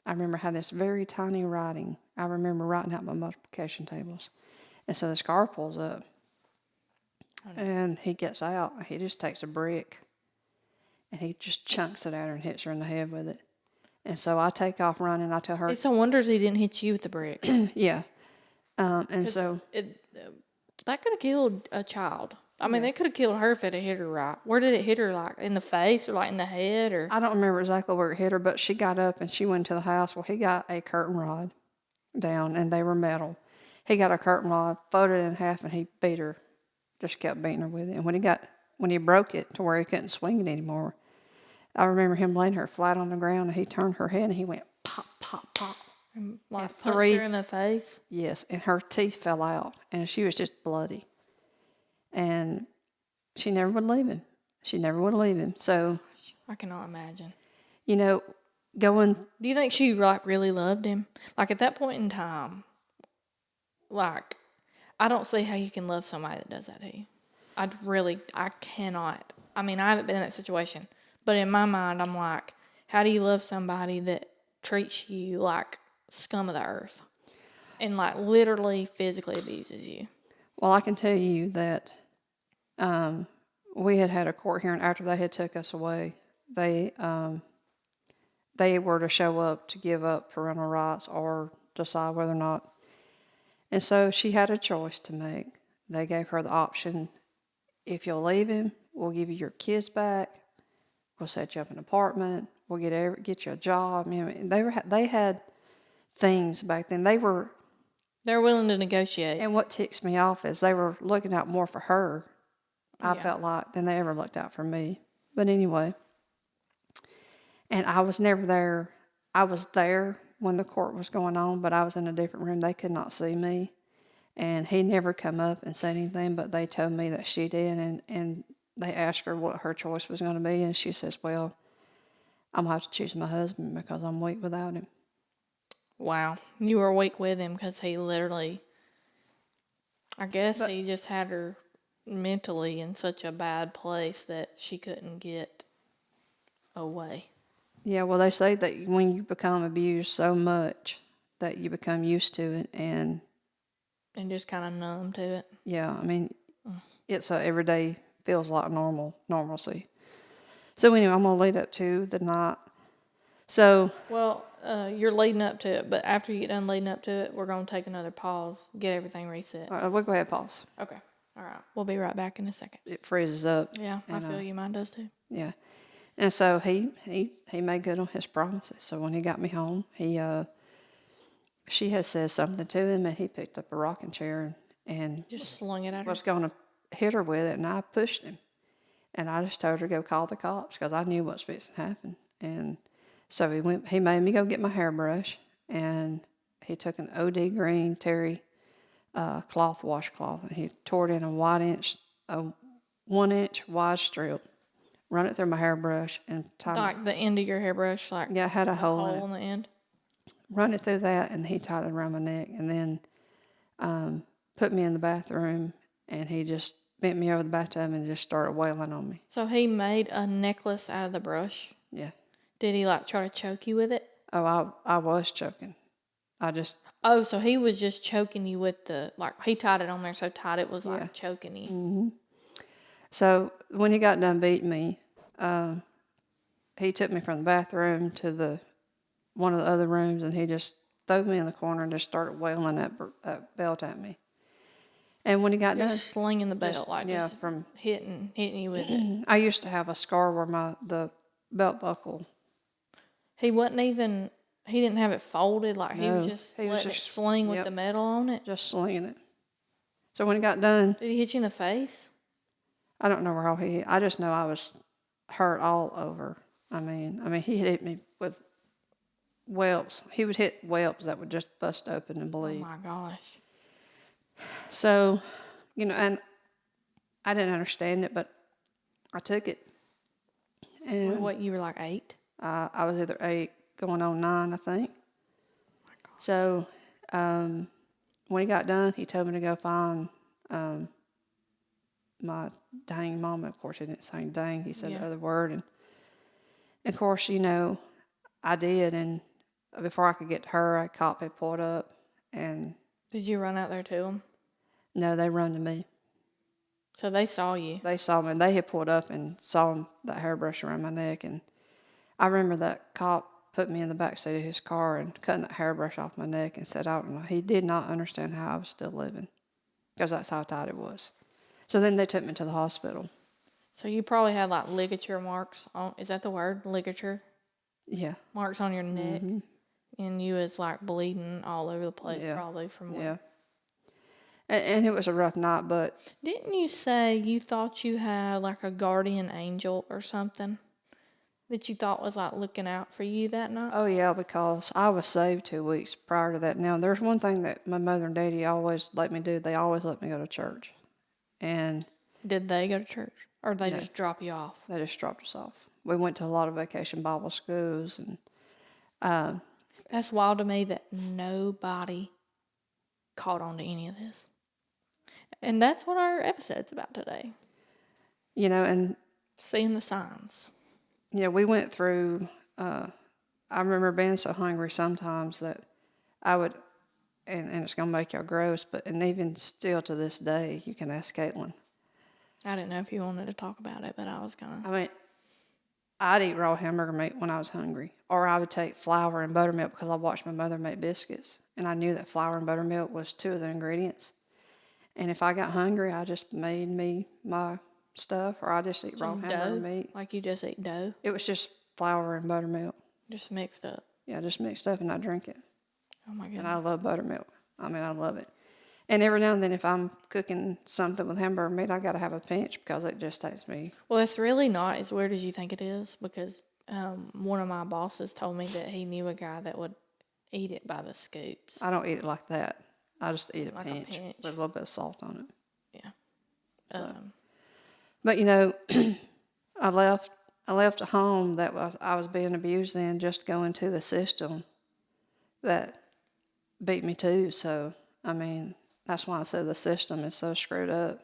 remember having this very tiny writing. I remember writing out my multiplication tables. And so this car pulls up. And he gets out. He just takes a brick, and he just chunks it at her and hits her in the head with it. And so I take off running. I tell her, It's no wonders he didn't hit you with the brick. yeah. And so that could have killed a child. I mean, they could have killed her if it had hit her right. Where did it hit her? Like in the face or like in the head? Or I don't remember exactly where it hit her, but she got up and she went to the house. Well, he got a curtain rod down, and they were metal. He got a curtain rod, folded it in half, and he beat her. Just kept beating her with it. And when he broke it to where he couldn't swing it anymore, I remember him laying her flat on the ground, and he turned her head, and he went pop, pop, pop. like punched her in the face. Yes, and her teeth fell out, and she was just bloody. And she never would leave him. So, I cannot imagine. Going. Do you think she like really loved him? Like at that point in time, like I don't see how you can love somebody that does that to you. I cannot. I mean, I haven't been in that situation, but in my mind, I'm like, how do you love somebody that treats you like scum of the earth and like literally physically abuses you? Well, I can tell you that we had a court hearing after they had took us away. They were to show up to give up parental rights or decide whether or not. And so she had a choice to make. They gave her the option: if you'll leave him, we'll give you your kids back. We'll set you up an apartment. We'll get you a job. They had things back then. They're willing to negotiate. And what ticks me off is they were looking out more for her, I felt like, than they ever looked out for me. But anyway, and I was never there I was there when the court was going on, but I was in a different room. They could not see me. And he never come up and said anything, but they told me that she did. And they asked her what her choice was going to be. And she says, well, I'm going to have to choose my husband because I'm weak without him. Wow. You were weak with him because he literally, I guess But, he just had her mentally in such a bad place that she couldn't get away. yeah, well, they say that when you become abused so much that you become used to it. And And just kind of numb to it. yeah, I mean, it's a everyday feels like normalcy. So anyway, I'm going to lead up to the night. So, Well, you're leading up to it, but after you get done leading up to it, we're going to take another pause, get everything reset. we'll go ahead and pause. Okay. All right. We'll be right back in a second. It freezes up. Yeah, I feel you. Mine does too. Yeah. And so he made good on his promises. So when he got me home, she had said something to him, and he picked up a rocking chair and Just slung it at her. was going to hit her with it, and I pushed him. And I just told her to go call the cops because I knew what's fixing to happen. And so he made me go get my hairbrush, and he took an OD green terry washcloth, and he tore it in a 1 inch wide strip, run it through my hairbrush, and tied Like the end of your hairbrush, like yeah, I had a hole in it. on the end. Run it through that, and he tied it around my neck, and then put me in the bathroom, and he just bent me over the bathtub and just started wailing on me. So he made a necklace out of the brush. Yeah. Did he like try to choke you with it? Oh, I was choking. Oh, so he was just choking you with he tied it on there so tight it was Yeah. like choking you. So when he got done beating me, he took me from the bathroom to one of the other rooms, and he just threw me in the corner and just started wailing that belt at me. And when he got done, Just slinging the belt, just from hitting you with it. I used to have a scar where the belt buckle. He didn't have it folded, like he was No, just he was letting it just- sling with yep. the metal on it. Just slinging it. So when he got done, Did he hit you in the face? I don't know where all he hit. I just know I was hurt all over. I mean, he hit me with whelps. He would hit whelps that would just bust open and Oh bleed. my gosh. So, and I didn't understand it, but I took it. And What, you were like 8? I was either 8 going on 9, I think. Oh my gosh. So when he got done, he told me to go find my dang mama. Of course, he didn't say dang. He said the other word. And of course, I did. And before I could get to her, a cop had pulled up. And Did you run out there to him? no, they run to me. So they saw you. They saw me. They had pulled up and saw that hairbrush around my neck. And I remember that cop put me in the back seat of his car and cutting that hairbrush off my neck and said, I don't know. He did not understand how I was still living because that's how tight it was. So then they took me to the hospital. So you probably had like ligature marks on, is that the word? Ligature? Yeah. Marks on your neck. And you was like bleeding all over the place probably from what? Yeah. And it was a rough night, but... Didn't you say you thought you had like a guardian angel or something that you thought was like looking out for you that night? Oh, yeah, because I was saved 2 weeks prior to that. Now, there's one thing that my mother and daddy always let me do. They always let me go to church. And... Did they go to church? Or they just drop you off? They just dropped us off. We went to a lot of vacation Bible schools. And That's wild to me that nobody caught on to any of this. And that's what our episode's about today. and... Seeing the signs. Yeah, we went through, I remember being so hungry sometimes that I would, and it's going to make y'all gross, and even still to this day, you can ask Caitlin. I didn't know if you wanted to talk about it, but I was going to. I mean, I'd eat raw hamburger meat when I was hungry, or I would take flour and buttermilk because I watched my mother make biscuits, and I knew that flour and buttermilk was 2 of the ingredients. And if I got hungry, I just made me my stuff, or I just eat raw hamburger meat. Like you just eat dough? It was just flour and buttermilk. Just mixed up. Yeah, just mixed up, and I drink it. Oh my goodness. And I love buttermilk. I mean, I love it. And every now and then, if I'm cooking something with hamburger meat, I got to have a pinch because it just takes me. Well, it's really not as weird as you think it is because one of my bosses told me that he knew a guy that would eat it by the scoops. I don't eat it like that. I just eat it Like a pinch. with a little bit of salt on it. Yeah. So. But you know, I left a home that I was being abused in just to go into the system that beat me too. So I mean, that's why I said the system is so screwed up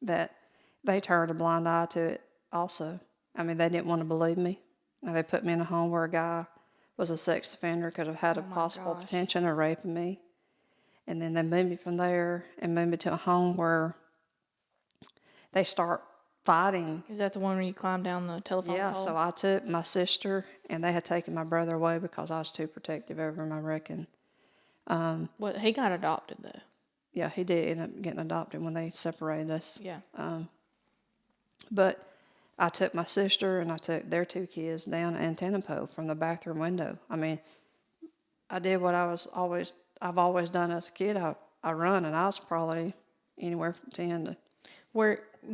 that they turned a blind eye to it also. I mean, they didn't want to believe me. And they put me in a home where a guy was a sex offender, could have had a possible potential of raping me. And then they moved me from there and moved me to a home where they start fighting. Is that the one where you climbed down the telephone pole? Yeah, so I took my sister, and they had taken my brother away because I was too protective over him, I reckon. Well, he got adopted, though. Yeah, he did end up getting adopted when they separated us. Yeah. But I took my sister and I took their 2 kids down an antenna pole from the bathroom window. I mean, I did what I've always done as a kid. I run, and I was probably anywhere from 10 to...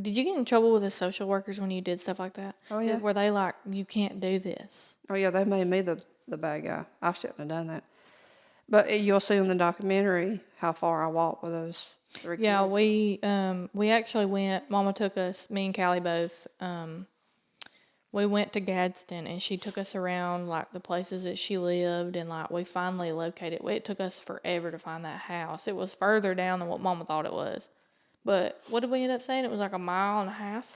Did you get in trouble with the social workers when you did stuff like that? Oh, yeah. Were they like, you can't do this? Oh, yeah, they made me the bad guy. I shouldn't have done that. But you'll see in the documentary how far I walked with those 3 kids. Yeah, we actually went, Mama took us, me and Callie both, we went to Gadsden, and she took us around, like, the places that she lived, and, like, we finally located. It took us forever to find that house. It was further down than what Mama thought it was. But what did we end up saying? It was like 1.5 miles?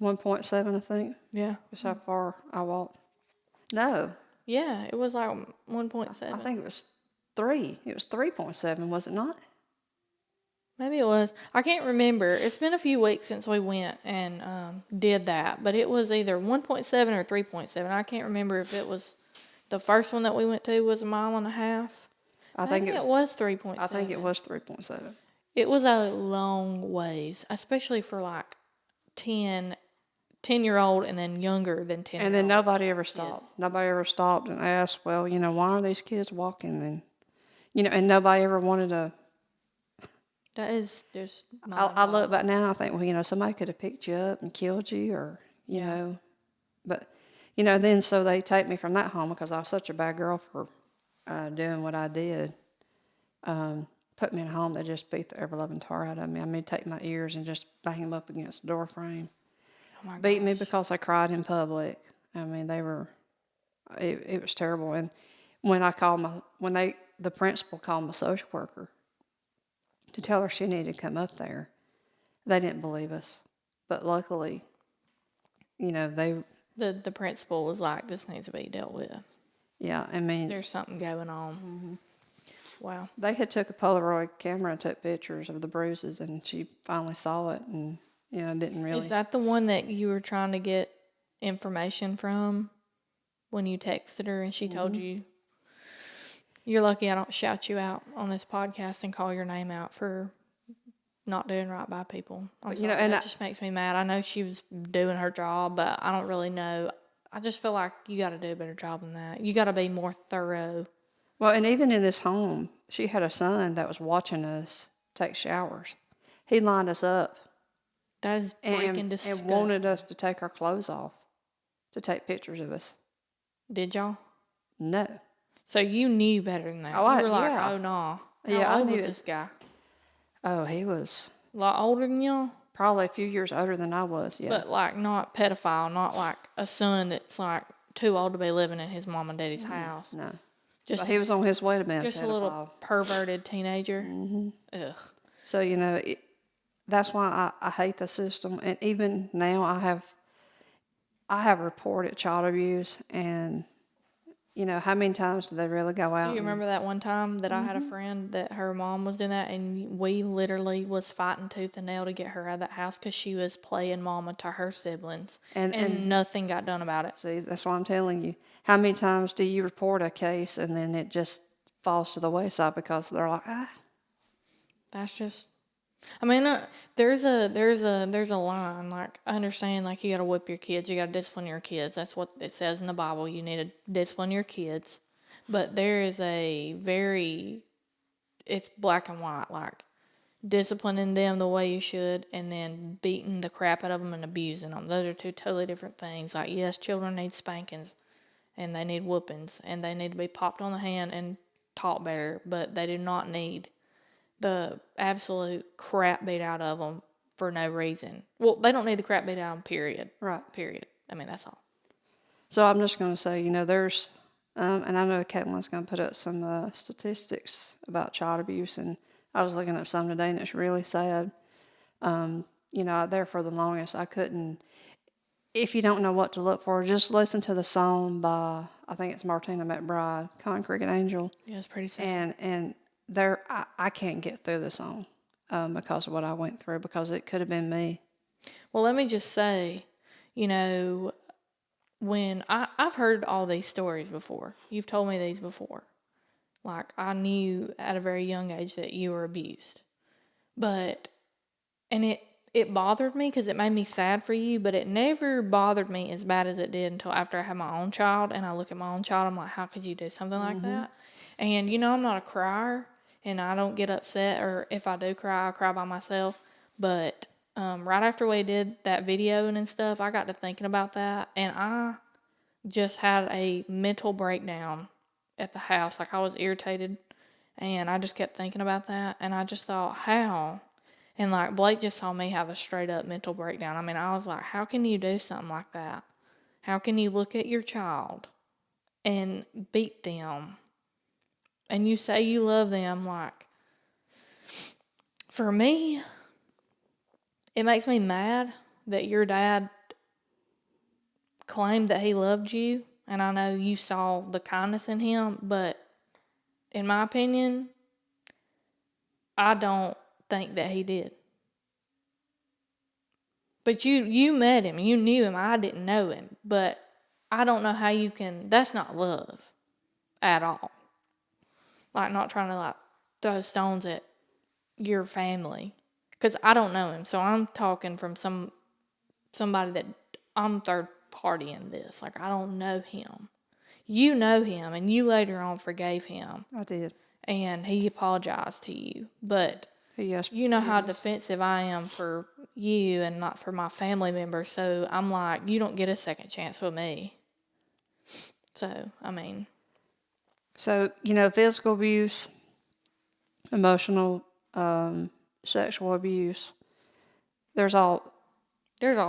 1.7, I think. Yeah. That's how far I walked. No, Yeah, it was like 1.7. I think it was 3. It was 3.7, was it not? Maybe it was. I can't remember. It's been a few weeks since we went and did that, but it was either 1.7 or 3.7. I can't remember if it was the first one that we went to was 1.5 miles. I think it was 3.7. I think it was 3.7. It was a long ways, especially for like 10-year-old and then younger than 10. And then nobody ever stopped. Kids. Nobody ever stopped and asked, well, you know, why are these kids walking? And, you know, and nobody ever wanted to. That is just. I look back now, I think, well, you know, somebody could have picked you up and killed you, or, you know. But, you know, then so they take me from that home because I was such a bad girl for doing what I did. Put me in a home that just beat the ever-loving tar out of me. I mean, take my ears and just bang them up against the door frame. Oh my Beat me because I cried in public. I mean, it was terrible. And when the principal called my social worker to tell her she needed to come up there, they didn't believe us. But luckily, you know, the principal was like, this needs to be dealt with. Yeah, I mean, there's something going on. Mm-hmm. Wow. They had took a Polaroid camera and took pictures of the bruises, and she finally saw it, and you know, didn't really. Is that the one that you were trying to get information from when you texted her and she told you? You're lucky I don't shout you out on this podcast and call your name out for not doing right by people. I'm sorry, you know, and that just makes me mad. I know she was doing her job, but I don't really know. I just feel like you got to do a better job than that. You got to be more thorough. Well, and even in this home, she had a son that was watching us take showers. He lined us up. That is freaking disgusting. And wanted us to take our clothes off to take pictures of us. Did y'all? No. So you knew better than that. You were like, oh, no. How old was this guy? Oh, he was... A lot older than y'all? Probably a few years older than I was, yeah. But, like, not pedophile, not like a son that's, like, too old to be living in his mom and daddy's house. No. Just he was on his way to being just a little perverted teenager. Mm-hmm. Ugh. So, you know, that's why I hate the system. And even now I have reported child abuse, and, you know, how many times do they really go out? Do you remember that one time that I had a friend that her mom was doing that, and we literally was fighting tooth and nail to get her out of that house because she was playing mama to her siblings, and nothing got done about it. See, that's why I'm telling you. How many times do you report a case and then it just falls to the wayside because they're like, That's just, I mean, there's a line. Like, I understand, like, you got to whip your kids, you got to discipline your kids. That's what it says in the Bible. You need to discipline your kids. But there is it's black and white. Like, disciplining them the way you should, and then beating the crap out of them and abusing them. Those are two totally different things. Like, yes, children need spankings and they need whoopings and they need to be popped on the hand and taught better, but they do not need the absolute crap beat out of them for no reason. Well, they don't need the crap beat out of them, period. Right. Period. I mean, that's all. So I'm just going to say, there's, and I know Caitlin's going to put up some statistics about child abuse, and I was looking up some today, and it's really sad. There for the longest, I couldn't. If you don't know what to look for, just listen to the song by, I think it's Martina McBride, Concrete Angel. Yeah, it's pretty sad. And there, I can't get through the song because of what I went through, because it could have been me. Well, let me just say, when I've heard all these stories before, you've told me these before. Like, I knew at a very young age that you were abused. And it bothered me because it made me sad for you, but it never bothered me as bad as it did until after I had my own child. And I look at my own child, I'm like, how could you do something like that? And, I'm not a crier, and I don't get upset, or if I do cry, I cry by myself. But right after we did that video and stuff, I got to thinking about that, and I just had a mental breakdown at the house. Like, I was irritated, and I just kept thinking about that, and I just thought, how? And, like, Blake just saw me have a straight-up mental breakdown. I mean, I was like, how can you do something like that? How can you look at your child and beat them? And you say you love them. Like, for me, it makes me mad that your dad claimed that he loved you. And I know you saw the kindness in him. But in my opinion, I don't think that he did. But you met him, you knew him, I didn't know him. But I don't know how you can, that's not love at all. Like, not trying to, like, throw stones at your family. Because I don't know him, so I'm talking from somebody that, I'm third party in this. Like, I don't know him. You know him, and you later on forgave him. I did. And he apologized to you. But you know how defensive I am for you and not for my family members. So I'm like, you don't get a second chance with me. So, I mean. So, physical abuse, emotional, sexual abuse, there's all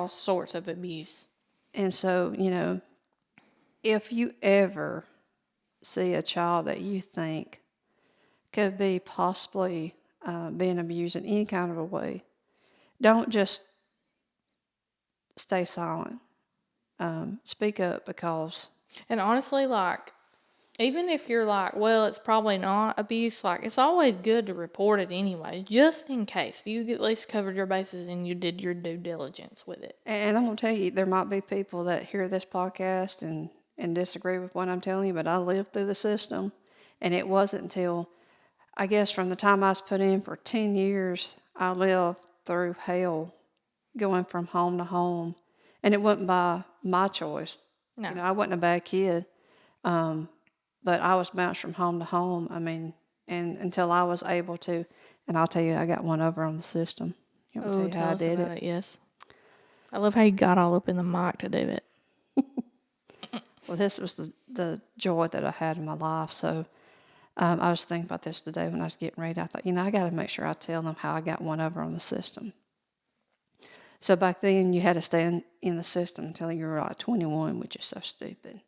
sorts of abuse. And so, if you ever see a child that you think could be possibly being abused in any kind of a way, don't just stay silent. Speak up, because... And honestly, like, even if you're like, well, it's probably not abuse, like, it's always good to report it anyway, just in case. You at least covered your bases and you did your due diligence with it. And I'm going to tell you, there might be people that hear this podcast and disagree with what I'm telling you, but I lived through the system. And it wasn't until, I guess, from the time I was put in for 10 years, I lived through hell, going from home to home. And it wasn't by my choice. No. I wasn't a bad kid. But I was bounced from home to home. I mean, and until I was able to, and I'll tell you, I got one over on the system. You want me to tell you how I did it? Yes. I love how you got all up in the mic to do it. Well, this was the joy that I had in my life. So I was thinking about this today when I was getting ready. I thought, I got to make sure I tell them how I got one over on the system. So back then, you had to stay in the system until you were like 21, which is so stupid.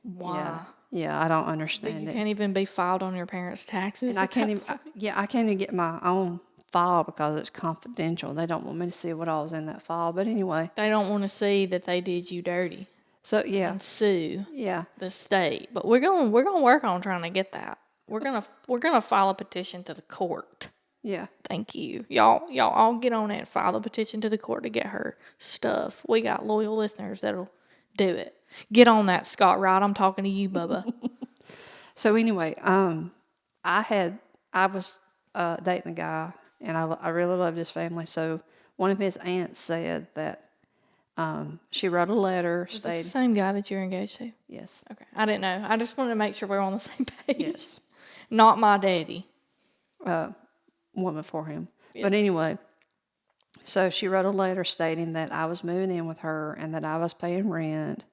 Why? Yeah, I don't understand you it. Can't even be filed on your parents' taxes. And I can't even get my own file because it's confidential. They don't want me to see what all was in that file. But anyway, they don't want to see that they did you dirty. So and sue yeah the state. But we're going to work on trying to get that. We're gonna file a petition to the court. Yeah. Thank you. Y'all all get on it and file a petition to the court to get her stuff. We got loyal listeners that'll do it. Get on that, Scott Wright. I'm talking to you, Bubba. So anyway, I was dating a guy, and I really loved his family. So one of his aunts said that she wrote a letter. Is this the same guy that you're engaged to? Yes. Okay. I didn't know. I just wanted to make sure we're on the same page. Yes. Not my daddy. One before him. But anyway, so she wrote a letter stating that I was moving in with her and that I was paying rent.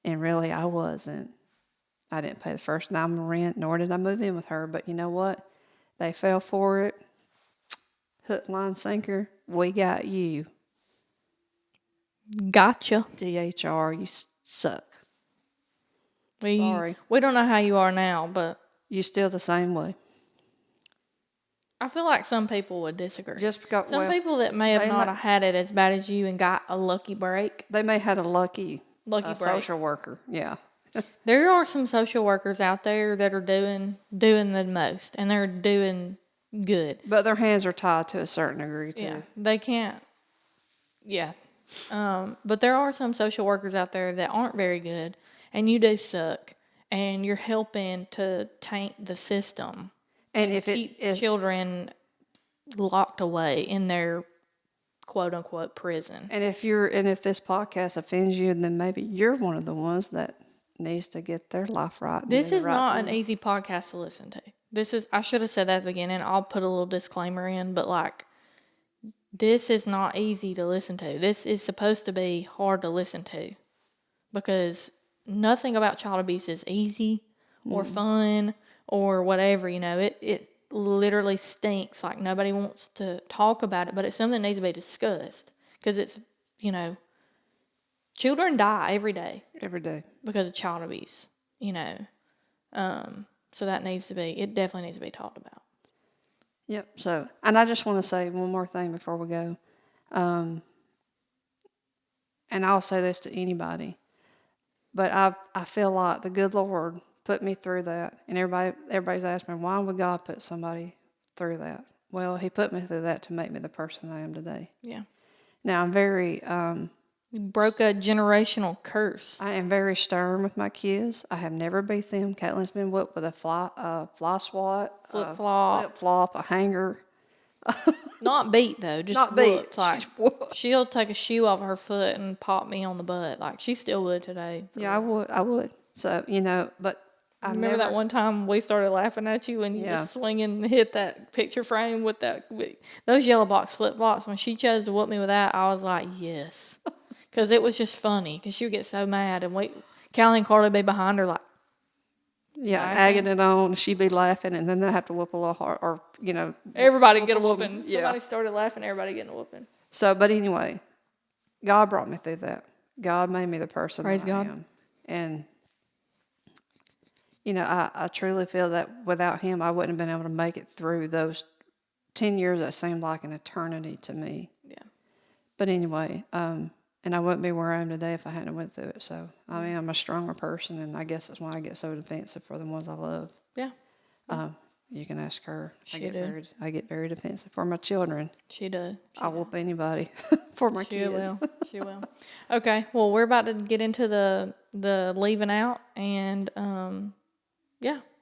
And really, I wasn't. I didn't pay the first dime of rent, nor did I move in with her. But you know what? They fell for it. Hook, line, sinker. We got you. Gotcha. DHR, you suck. We Sorry. We don't know how you are now, but You still the same way. I feel like some people would disagree. Just because, Some well, people that may have they not may- had it as bad as you and got a lucky break. they may have had a lucky Lucky break. social worker. Yeah. There are some social workers out there that are doing the most, and they're doing good. But their hands are tied to a certain degree, too. Yeah, they can't. Yeah, but there are some social workers out there that aren't very good, and you do suck, and you're helping to taint the system And and if keep children locked away in their quote unquote prison. and if this podcast offends you, then maybe you're one of the ones that needs to get their life right. And This do the is right not thing. an easy podcast to listen to. I should have said that at the beginning. I'll put a little disclaimer in, but like, this is not easy to listen to. This is supposed to be hard to listen to because nothing about child abuse is easy or fun or whatever. It literally stinks. Like, nobody wants to talk about it, but it's something that needs to be discussed because it's, children die every day Every day. because of child abuse, you know. So it definitely needs to be talked about. Yep. So, and I just want to say one more thing before we go. And I'll say this to anybody, but I feel like the good Lord put me through that. And everybody's asked me, why would God put somebody through that? Well, He put me through that to make me the person I am today. Yeah. Now, I'm very, You broke a generational curse. I am very stern with my kids. I have never beat them. Caitlin's been whipped with a fly swat, Flip-flop. a hanger. Not beat, though. Just Not beat. whooped. Like, She's whooped. she'll take a shoe off her foot and pop me on the butt. Like, she still would today. Yeah, I would. So, but I Remember that one time we started laughing at you when you Yeah. was swinging and hit that picture frame with those yellow box flip-flops? When she chose to whoop me with that, I was like, yes. Because it was just funny. Because she would get so mad. And Callie and Carly would be behind her like, Yeah, laughing. agging it on. She'd be laughing, and then they have to whoop a little hard, or everybody whoop get a a little- whooping. yeah. Somebody started laughing, everybody getting a whooping. So, but anyway, God brought me through that. God made me the person Praise that I God. am, and I truly feel that without Him, I wouldn't have been able to make it through those 10 years that seemed like an eternity to me. Yeah. But anyway, and I wouldn't be where I am today if I hadn't went through it. So, I mean, I'm a stronger person, and I guess that's why I get so defensive for the ones I love. Yeah. You can ask her. She do. I get very defensive for my children. She does. I'll whoop anybody for my She kids. will. She will. Okay. Well, we're about to get into the leaving out, and yeah,